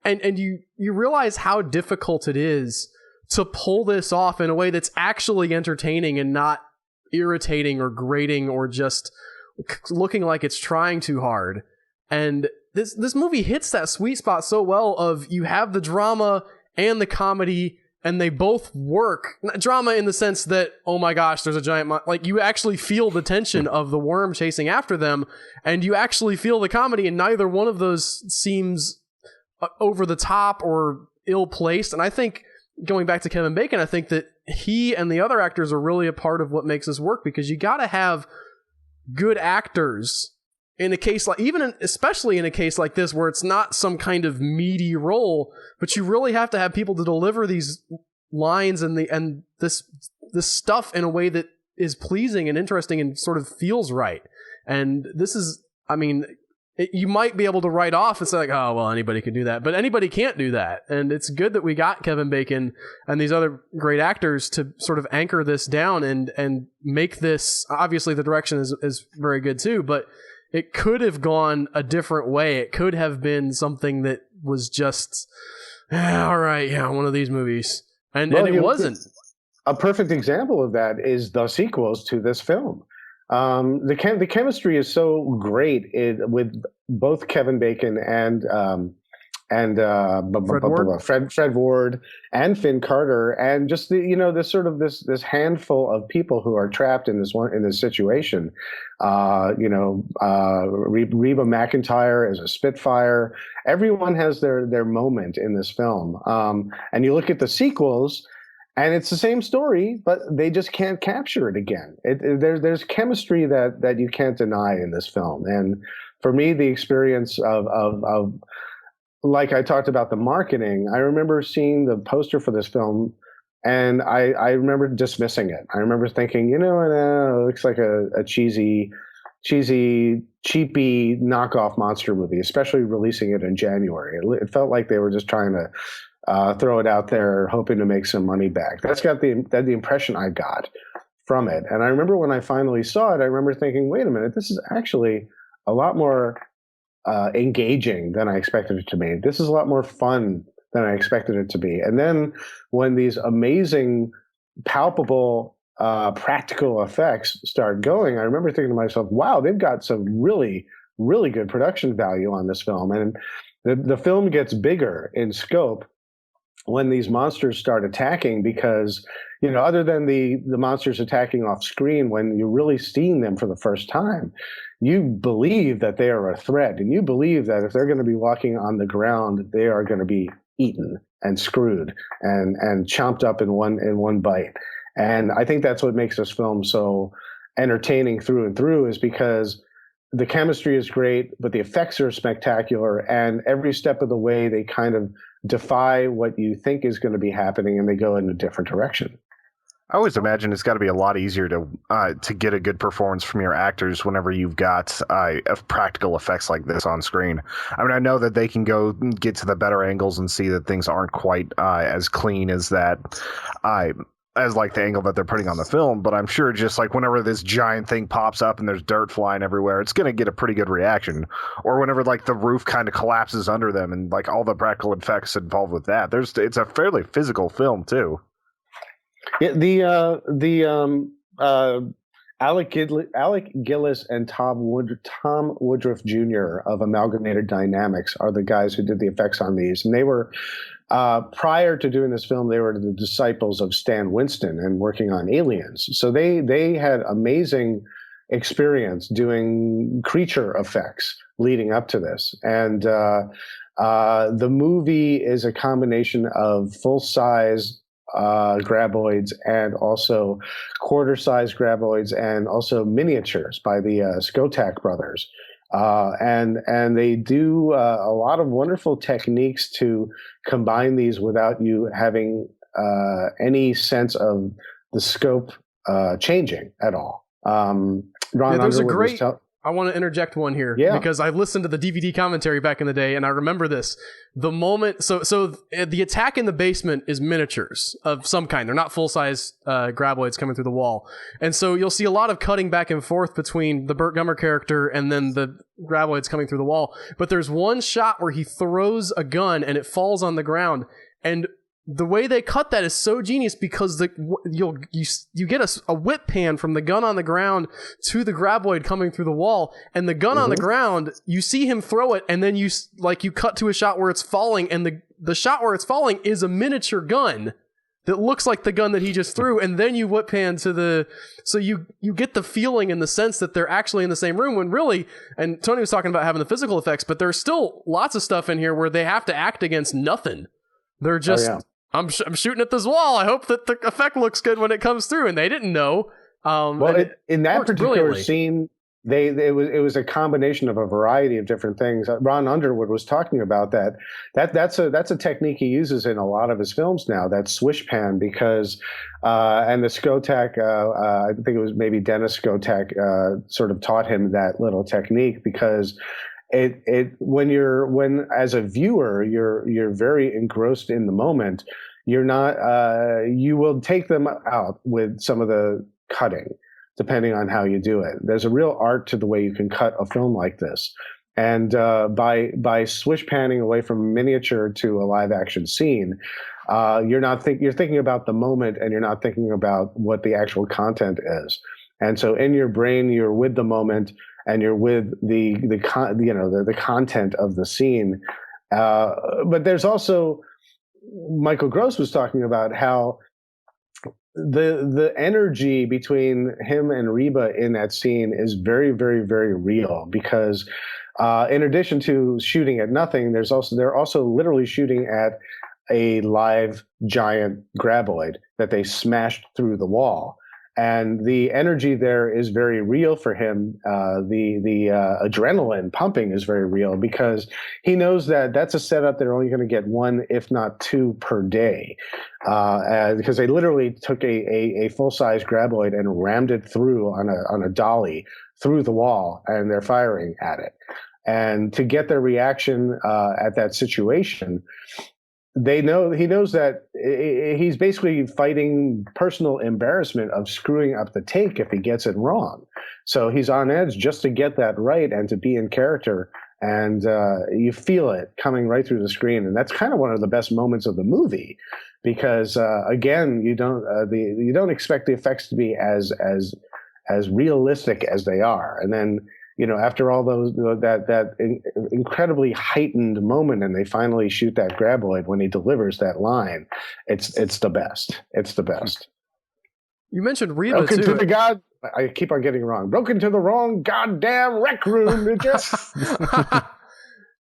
and you realize how difficult it is to pull this off in a way that's actually entertaining and not irritating or grating or just looking like it's trying too hard. And this movie hits that sweet spot so well of, you have the drama and the comedy, and they both work. Drama in the sense that, oh my gosh, there's a giant like, you actually feel the tension of the worm chasing after them, and you actually feel the comedy, and neither one of those seems over the top or ill-placed. And I think, going back to Kevin Bacon, I think that he and the other actors are really a part of what makes this work, because you got to have good actors in a case like, especially in a case like this, where it's not some kind of meaty role, but you really have to have people to deliver these lines and this stuff in a way that is pleasing and interesting and sort of feels right. And this is, I mean, you might be able to write off and say like, oh, well, anybody can do that, but anybody can't do that. And it's good that we got Kevin Bacon and these other great actors to sort of anchor this down and make this, obviously the direction is very good too, but it could have gone a different way. It could have been something that was just, all right, yeah, one of these movies. And it wasn't. A perfect example of that is the sequels to this film. The chemistry is so great with both Kevin Bacon and Fred Ward and Finn Carter, and just this handful of people who are trapped in this situation. Reba McEntire is a Spitfire. Everyone has their moment in this film. And you look at the sequels, and it's the same story, but they just can't capture it again. There's chemistry that you can't deny in this film. And for me, the experience of like I talked about the marketing, I remember seeing the poster for this film, and I remember dismissing it. I remember thinking, it looks like a cheesy, cheapy knockoff monster movie, especially releasing it in January. It felt like they were just trying to throw it out there, hoping to make some money back. That's the impression I got from it. And I remember when I finally saw it, I remember thinking, wait a minute, this is actually a lot more engaging than I expected it to be. This is a lot more fun than I expected it to be. And then when these amazing, palpable, practical effects start going, I remember thinking to myself, wow, they've got some really, really good production value on this film. And the film gets bigger in scope when these monsters start attacking, because other than the monsters attacking off screen, when you're really seeing them for the first time, you believe that they are a threat, and you believe that if they're going to be walking on the ground, they are going to be eaten and screwed and chomped up in one bite. And I think that's what makes this film so entertaining through and through, is because the chemistry is great, but the effects are spectacular, and every step of the way they kind of defy what you think is going to be happening, and they go in a different direction. I always imagine it's got to be a lot easier to get a good performance from your actors whenever you've got practical effects like this on screen. I mean, I know that they can go get to the better angles and see that things aren't quite as clean as that, as like the angle that they're putting on the film. But I'm sure just like whenever this giant thing pops up and there's dirt flying everywhere, it's going to get a pretty good reaction. Or whenever like the roof kind of collapses under them and like all the practical effects involved with that. It's a fairly physical film too. Yeah, Alec Gillis and Tom Woodruff Jr. of Amalgamated Dynamics are the guys who did the effects on these, and they were prior to doing this film, they were the disciples of Stan Winston and working on Aliens. So they had amazing experience doing creature effects leading up to this, and the movie is a combination of full-size graboids and also quarter-size graboids and also miniatures by the Skotak brothers. And they do a lot of wonderful techniques to combine these without you having any sense of the scope changing at all. Ron Underwood I want to interject one here because I listened to the DVD commentary back in the day, and I remember this. The moment, so the attack in the basement is miniatures of some kind. They're not full-size graboids coming through the wall. And so you'll see a lot of cutting back and forth between the Burt Gummer character and then the graboids coming through the wall. But there's one shot where he throws a gun and it falls on the ground, and the way they cut that is so genius because you get a whip pan from the gun on the ground to the graboid coming through the wall, and the gun on the ground, you see him throw it, and then you cut to a shot where it's falling, and the shot where it's falling is a miniature gun that looks like the gun that he just threw, and then you whip pan to so you get the feeling and the sense that they're actually in the same room when really, and Tony was talking about having the physical effects, but there's still lots of stuff in here where they have to act against nothing. They're just... I'm shooting at this wall. I hope that the effect looks good when it comes through, and they didn't know. In that particular scene, it was a combination of a variety of different things. Ron Underwood was talking about that's a technique he uses in a lot of his films now. That swish pan, because and the Skotak, I think it was maybe Dennis Skotak, sort of taught him that little technique because. When as a viewer you're very engrossed in the moment, you're not you will take them out with some of the cutting depending on how you do it. There's a real art to the way you can cut a film like this, and by swish panning away from miniature to a live action scene, you're thinking about the moment and you're not thinking about what the actual content is. And so in your brain you're with the moment and you're with the content of the scene. But there's also, Michael Gross was talking about how the energy between him and Reba in that scene is very, very, very real because in addition to shooting at nothing, they're also literally shooting at a live giant graboid that they smashed through the wall. And the energy there is very real for him. The adrenaline pumping is very real because he knows that that's a setup they're only going to get one, if not two, per day. Because they literally took a full-size graboid and rammed it through on a dolly through the wall, and they're firing at it. And to get their reaction at that situation, he knows that he's basically fighting personal embarrassment of screwing up the take if he gets it wrong. So he's on edge just to get that right and to be in character. And you feel it coming right through the screen. And that's kind of one of the best moments of the movie because, again, you don't expect the effects to be as realistic as they are. And then, after all that incredibly heightened moment, and they finally shoot that graboid when he delivers that line, it's the best. It's the best. You mentioned Reba too. I keep on getting it wrong. Broken to the wrong goddamn rec room.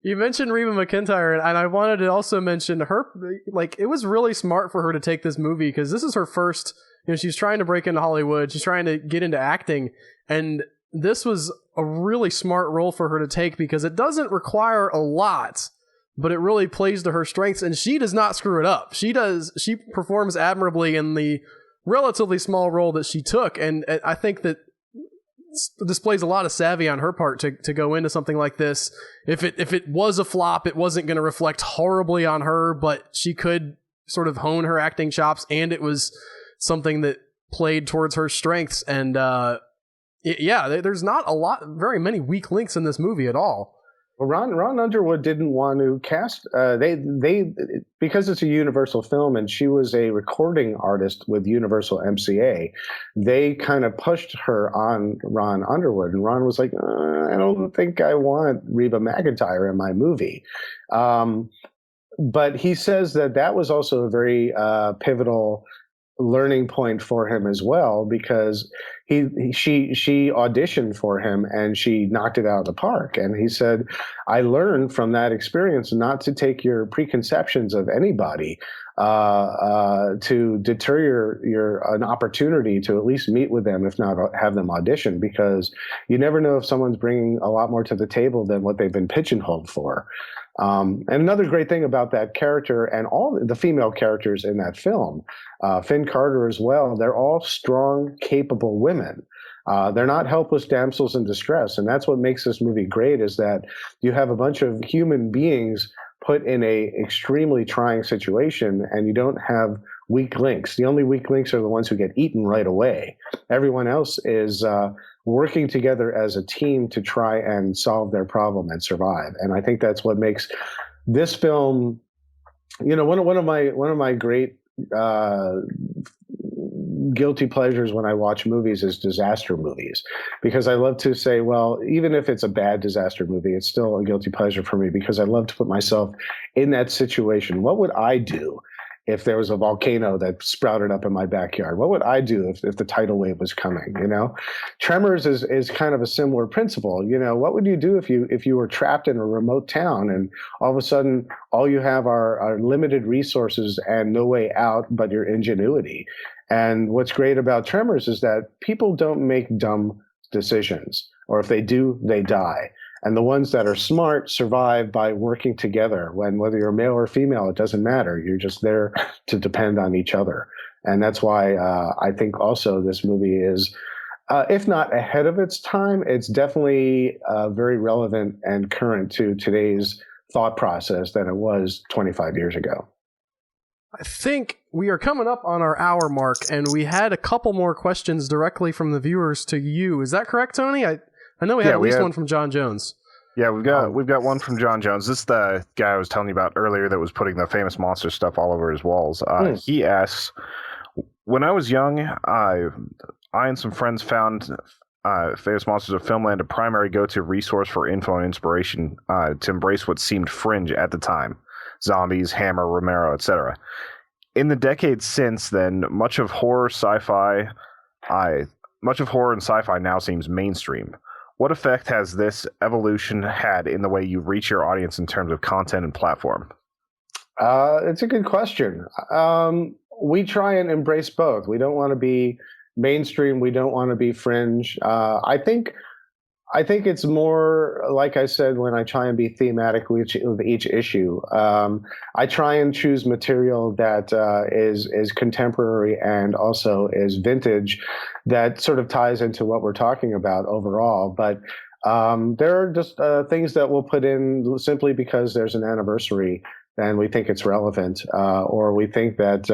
You mentioned Reba McEntire, and I wanted to also mention her. Like, it was really smart for her to take this movie because this is her first. She's trying to break into Hollywood. She's trying to get into acting, and this was a really smart role for her to take because it doesn't require a lot, but it really plays to her strengths, and she does not screw it up. She performs admirably in the relatively small role that she took, and I think that displays a lot of savvy on her part to go into something like this. If it was a flop, it wasn't going to reflect horribly on her, but she could sort of hone her acting chops, and it was something that played towards her strengths, and there's not very many weak links in this movie at all. Well, Ron Underwood didn't want to cast. They because it's a Universal film and she was a recording artist with Universal MCA. They kind of pushed her on Ron Underwood, and Ron was like, "I don't think I want Reba McEntire in my movie." But he says that was also a very pivotal learning point for him as well, because she auditioned for him and she knocked it out of the park. And he said, I learned from that experience not to take your preconceptions of anybody to deter an opportunity to at least meet with them, if not have them audition, because you never know if someone's bringing a lot more to the table than what they've been pigeonholed for. And another great thing about that character and all the female characters in that film, Finn Carter as well, they're all strong, capable women. They're not helpless damsels in distress. And that's what makes this movie great, is that you have a bunch of human beings put in a extremely trying situation, and you don't have weak links. The only weak links are the ones who get eaten right away. Everyone else is working together as a team to try and solve their problem and survive. And I think that's what makes this film, one of my great guilty pleasures when I watch movies is disaster movies, because I love to say, well, even if it's a bad disaster movie, it's still a guilty pleasure for me, because I love to put myself in that situation. What would I do if there was a volcano that sprouted up in my backyard? What would I do if the tidal wave was coming? Tremors is kind of a similar principle. What would you do if you were trapped in a remote town and all of a sudden all you have are limited resources and no way out but your ingenuity? And what's great about Tremors is that people don't make dumb decisions, or if they do, they die. And the ones that are smart survive by working together. Whether you're male or female, it doesn't matter. You're just there to depend on each other. And that's why I think also this movie is, if not ahead of its time, it's definitely very relevant and current to today's thought process than it was 25 years ago. I think we are coming up on our hour mark, and we had a couple more questions directly from the viewers to you. Is that correct, Tony? I know we had at least one from John Jones. Yeah, we've got one from John Jones. This is the guy I was telling you about earlier that was putting the Famous Monsters stuff all over his walls. He asks, when I was young, I and some friends found Famous Monsters of Filmland a primary go-to resource for info and inspiration to embrace what seemed fringe at the time. Zombies, Hammer, Romero, etc. In the decades since then, much of horror and sci-fi now seems mainstream. What effect has this evolution had in the way you reach your audience in terms of content and platform? It's a good question. We try and embrace both. We don't want to be mainstream. We don't want to be fringe. I think it's more, like I said, when I try and be thematic with each issue. I try and choose material that is contemporary and also is vintage, that sort of ties into what we're talking about overall. But there are just things that we'll put in simply because there's an anniversary and we think it's relevant, or we think that,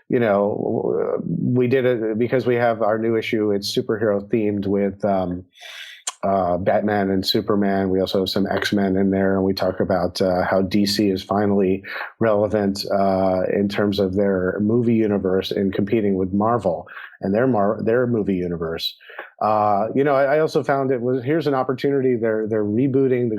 we did it because we have our new issue. It's superhero themed with Batman and Superman. We also have some X-Men in there, and we talk about how DC is finally relevant in terms of their movie universe in competing with Marvel and their movie universe. I also found here's an opportunity. They're rebooting the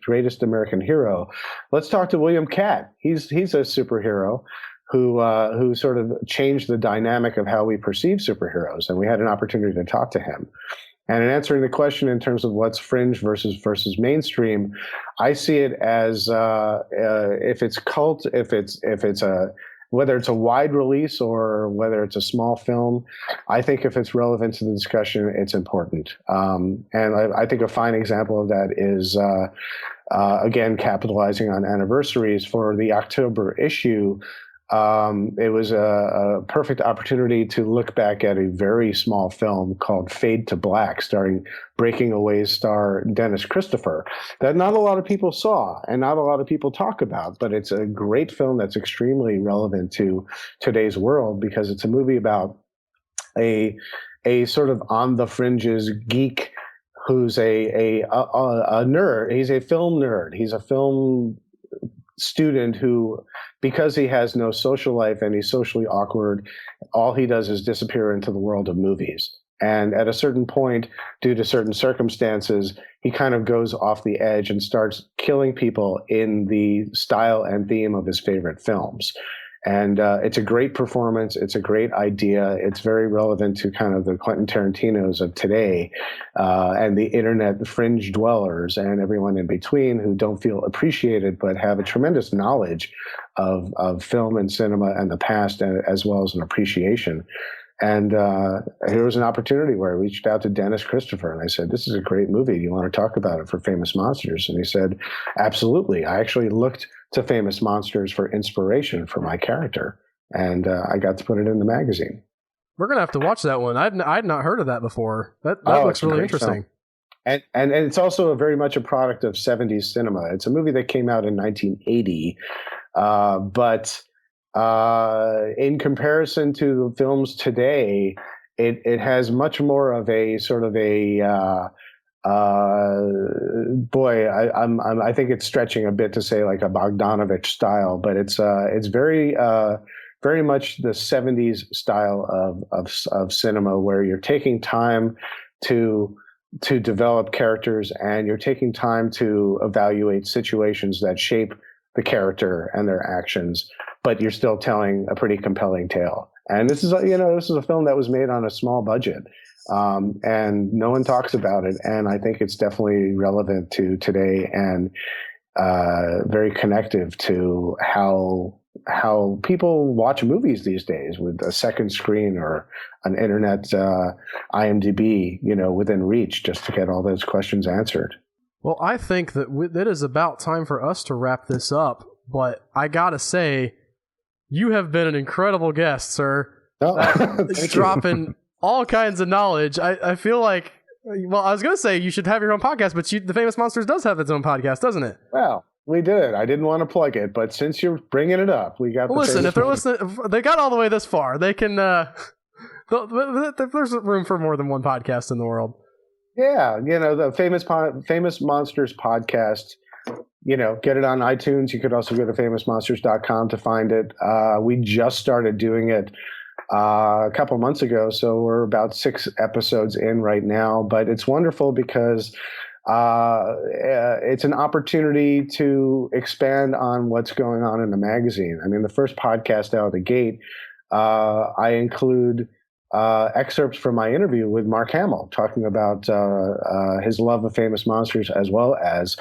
greatest American hero. Let's talk to William Catt. He's a superhero who sort of changed the dynamic of how we perceive superheroes, and we had an opportunity to talk to him. And in answering the question in terms of what's fringe versus mainstream, I see it as if it's cult, if it's whether it's a wide release or whether it's a small film, I think if it's relevant to the discussion, it's important. And I think a fine example of that is, again, capitalizing on anniversaries. For the October issue, it was a perfect opportunity to look back at a very small film called Fade to Black, starring Breaking Away's star Dennis Christopher, that not a lot of people saw and not a lot of people talk about, but it's a great film that's extremely relevant to today's world, because it's a movie about a sort of on the fringes geek who's a nerd. He's a film nerd. He's a film student who, because he has no social life and he's socially awkward, all he does is disappear into the world of movies. And at a certain point, due to certain circumstances, he kind of goes off the edge and starts killing people in the style and theme of his favorite films. And it's a great performance. It's a great idea. It's very relevant to kind of the Quentin Tarantinos of today, and the internet fringe dwellers and everyone in between who don't feel appreciated but have a tremendous knowledge of film and cinema and the past, as well as an appreciation. And here was an opportunity where I reached out to Dennis Christopher and I said, "This is a great movie. Do you want to talk about it for Famous Monsters?" And he said, "Absolutely. I actually looked to Famous Monsters for inspiration for my character, and I got to put it in the magazine." We're gonna have to watch that one. I'd not heard of that before. That looks really interesting. And it's also very much a product of 70s cinema. It's a movie that came out in 1980, but in comparison to the films today, it has much more of a sort of a I think it's stretching a bit to say like a Bogdanovich style, but it's very very much the 70s style of cinema, where you're taking time to develop characters and you're taking time to evaluate situations that shape the character and their actions, but you're still telling a pretty compelling tale. And this is a film that was made on a small budget, and no one talks about it. And I think it's definitely relevant to today and very connective to how people watch movies these days, with a second screen or an internet IMDb, within reach, just to get all those questions answered. Well, I think that it is about time for us to wrap this up, but I gotta say, you have been an incredible guest, sir. Dropping all kinds of knowledge. I feel like, well, I was going to say you should have your own podcast, but the Famous Monsters does have its own podcast, doesn't it? Well, we did. I didn't want to plug it, but since you're bringing it up, we got. Well, listen, if they're listening, if they got all the way this far, they can. There's room for more than one podcast in the world. Yeah, the Famous Monsters podcast. Get it on iTunes. You could also go to famousmonsters.com to find it. We just started doing it a couple months ago, so we're about 6 episodes in right now. But it's wonderful because it's an opportunity to expand on what's going on in the magazine. I mean, the first podcast out of the gate, I include excerpts from my interview with Mark Hamill, talking about his love of Famous Monsters, as well as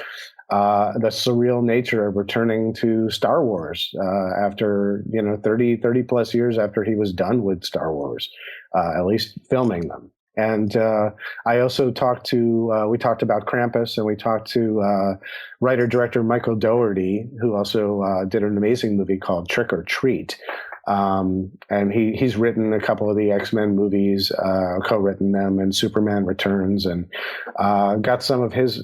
the surreal nature of returning to Star Wars after 30 plus years after he was done with Star Wars, at least filming them. And I also talked we talked about Krampus, and we talked to writer-director Michael Dougherty, who also did an amazing movie called Trick or Treat. And he's written a couple of the X-Men movies, co-written them, and Superman Returns, and got some of his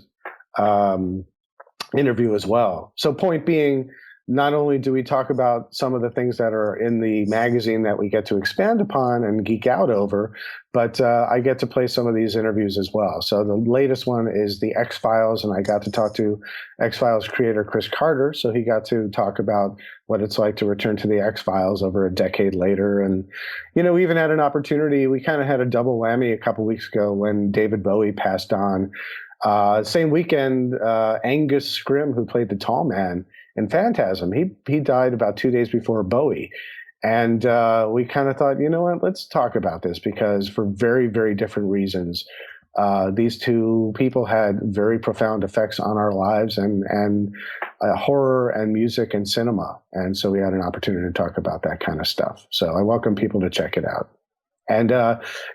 interview as well. So point being, not only do we talk about some of the things that are in the magazine that we get to expand upon and geek out over, but I get to play some of these interviews as well. So the latest one is the X-Files, and I got to talk to X-Files creator Chris Carter. So he got to talk about what it's like to return to the X-Files over a decade later. And, we even had an opportunity. We kind of had a double whammy a couple weeks ago when David Bowie passed on. Same weekend, Angus Scrimm, who played the tall man in Phantasm, he died about 2 days before Bowie. And we kind of thought, let's talk about this, because for very, very different reasons, these two people had very profound effects on our lives and horror and music and cinema. And so we had an opportunity to talk about that kind of stuff. So I welcome people to check it out. And,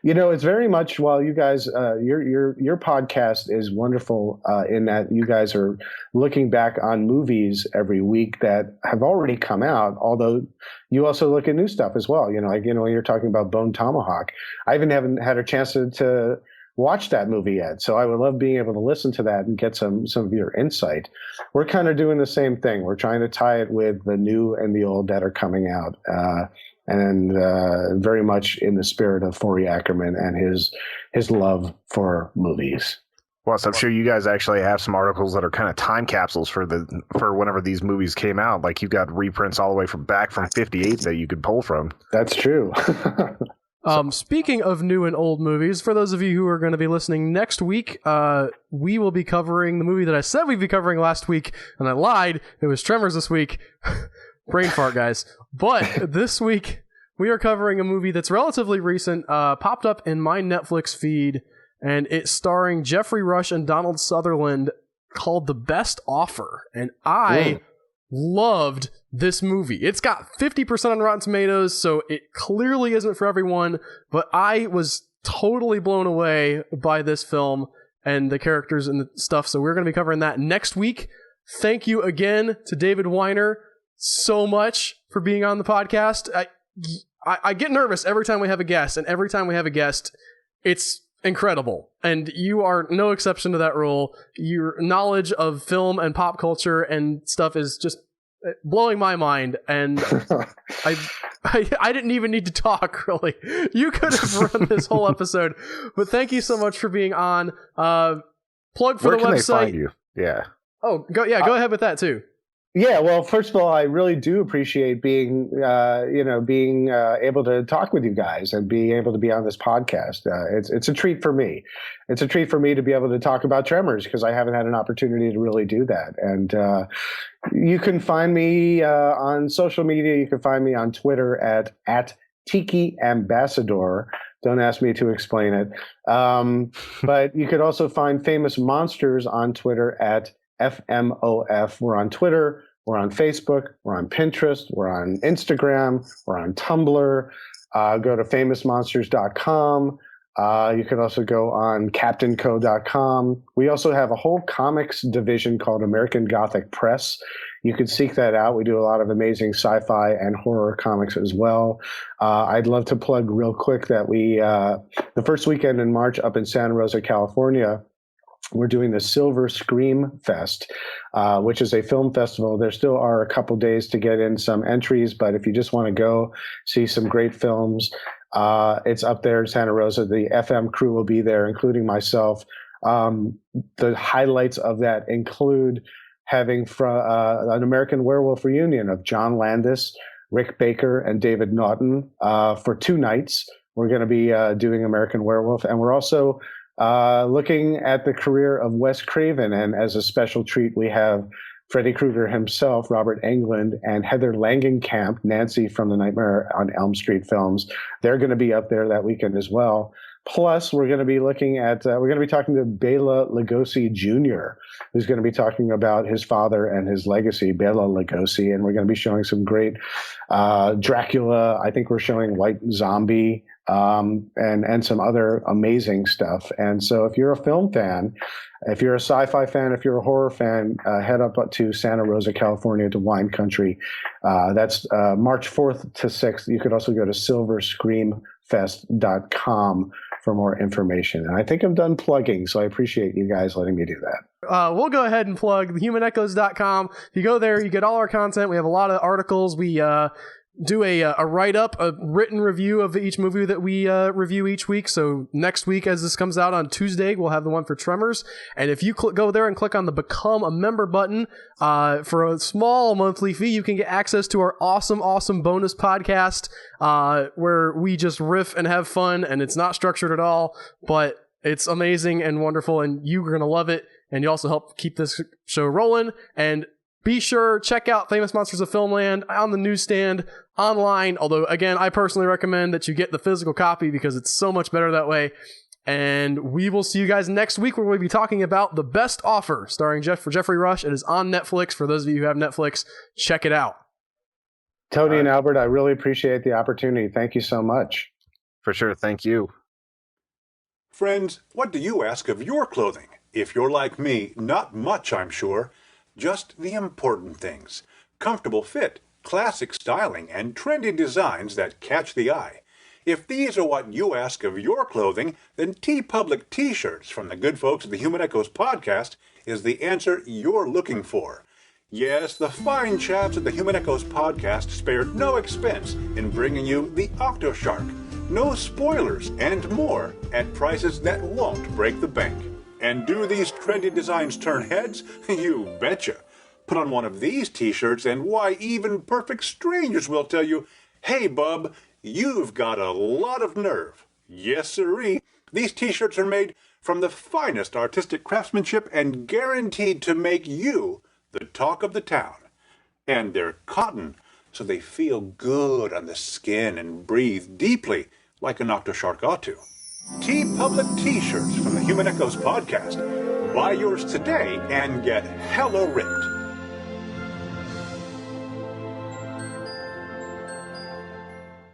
it's very much, while you guys, your podcast is wonderful in that you guys are looking back on movies every week that have already come out, although you also look at new stuff as well. When you're talking about Bone Tomahawk, I haven't had a chance to watch that movie yet. So I would love being able to listen to that and get some of your insight. We're kind of doing the same thing. We're trying to tie it with the new and the old that are coming out. And very much in the spirit of Forey Ackerman and his love for movies. Plus, I'm sure you guys actually have some articles that are kind of time capsules for whenever these movies came out. Like, you've got reprints all the way back from '58 that you could pull from. That's true. Speaking of new and old movies, for those of you who are going to be listening next week, we will be covering the movie that I said we'd be covering last week, and I lied. It was Tremors this week. Brain fart, guys. But this week, we are covering a movie that's relatively recent, popped up in my Netflix feed, and it's starring Jeffrey Rush and Donald Sutherland, called The Best Offer. And I loved this movie. It's got 50% on Rotten Tomatoes, so it clearly isn't for everyone, but I was totally blown away by this film and the characters and the stuff, so we're going to be covering that next week. Thank you again to David Weiner so much for being on the podcast. I get nervous every time we have a guest, and every time we have a guest, it's incredible. And you are no exception to that rule. Your knowledge of film and pop culture and stuff is just blowing my mind. And I didn't even need to talk, really. You could have run this whole episode. But thank you so much for being on. Plug for the website. Where can they find you? Yeah. Oh, go ahead with that too. Yeah, well, first of all, I really do appreciate being able to talk with you guys and being able to be on this podcast. It's a treat for me. It's a treat for me to be able to talk about Tremors, because I haven't had an opportunity to really do that. And you can find me on social media. You can find me on Twitter at Tiki Ambassador. Don't ask me to explain it. But you could also find Famous Monsters on Twitter at FMOF. We're on Twitter, we're on Facebook, we're on Pinterest, we're on Instagram, we're on Tumblr. Go to famousmonsters.com. You can also go on captainco.com. We also have a whole comics division called American Gothic Press. You can seek that out. We do a lot of amazing sci-fi and horror comics as well. I'd love to plug real quick that the first weekend in March up in Santa Rosa, California, we're doing the Silver Scream Fest, which is a film festival. There still are a couple days to get in some entries, but if you just want to go see some great films, it's up there in Santa Rosa. The FM crew will be there, including myself. The highlights of that include having an American Werewolf reunion of John Landis, Rick Baker, and David Naughton for 2 nights. We're going to be doing American Werewolf, and we're also looking at the career of Wes Craven, and as a special treat, we have Freddy Krueger himself, Robert Englund, and Heather Langenkamp, Nancy from the Nightmare on Elm Street films. They're going to be up there that weekend as well. Plus, we're going to be looking at, we're going to be talking to Bela Lugosi Jr., who's going to be talking about his father and his legacy, Bela Lugosi. And we're going to be showing some great Dracula. I think we're showing White Zombie and some other amazing stuff. And so if you're a film fan, if you're a sci-fi fan, if you're a horror fan, head up to Santa Rosa, California to Wine Country. That's March 4th to 6th. You could also go to silverscreamfest.com for more information. And I think I'm done plugging, so I appreciate you guys letting me do that. We'll go ahead and plug thehumanechoes.com. If you go there, you get all our content. We have a lot of articles. We do a write-up, a written review of each movie that we review each week. So next week, as this comes out on Tuesday, we'll have the one for Tremors. And if you go there and click on the Become a Member button, for a small monthly fee, you can get access to our awesome bonus podcast, where we just riff and have fun, and it's not structured at all, but it's amazing and wonderful, and you're going to love it. And you also help keep this show rolling. And be sure, check out Famous Monsters of Filmland on the newsstand, online. Although, again, I personally recommend that you get the physical copy because it's so much better that way. And we will see you guys next week where we'll be talking about The Best Offer, starring Jeffrey Rush. It is on Netflix. For those of you who have Netflix, check it out. Tony and Albert, I really appreciate the opportunity. Thank you so much. For sure. Thank you. Friends, what do you ask of your clothing? If you're like me, not much, I'm sure. Just the important things. Comfortable fit, classic styling, and trendy designs that catch the eye. If these are what you ask of your clothing, then TeePublic T-shirts from the good folks at the Human Echoes podcast is the answer you're looking for. Yes, the fine chaps at the Human Echoes podcast spared no expense in bringing you the Octoshark, no spoilers, and more at prices that won't break the bank. And do these trendy designs turn heads? You betcha. Put on one of these t-shirts and why, even perfect strangers will tell you, "Hey, bub, you've got a lot of nerve." Yes, sirree. These t-shirts are made from the finest artistic craftsmanship and guaranteed to make you the talk of the town. And they're cotton, so they feel good on the skin and breathe deeply like an Octoshark ought to. TeePublic T-shirts from the Human Echoes podcast. Buy yours today and get hella ripped.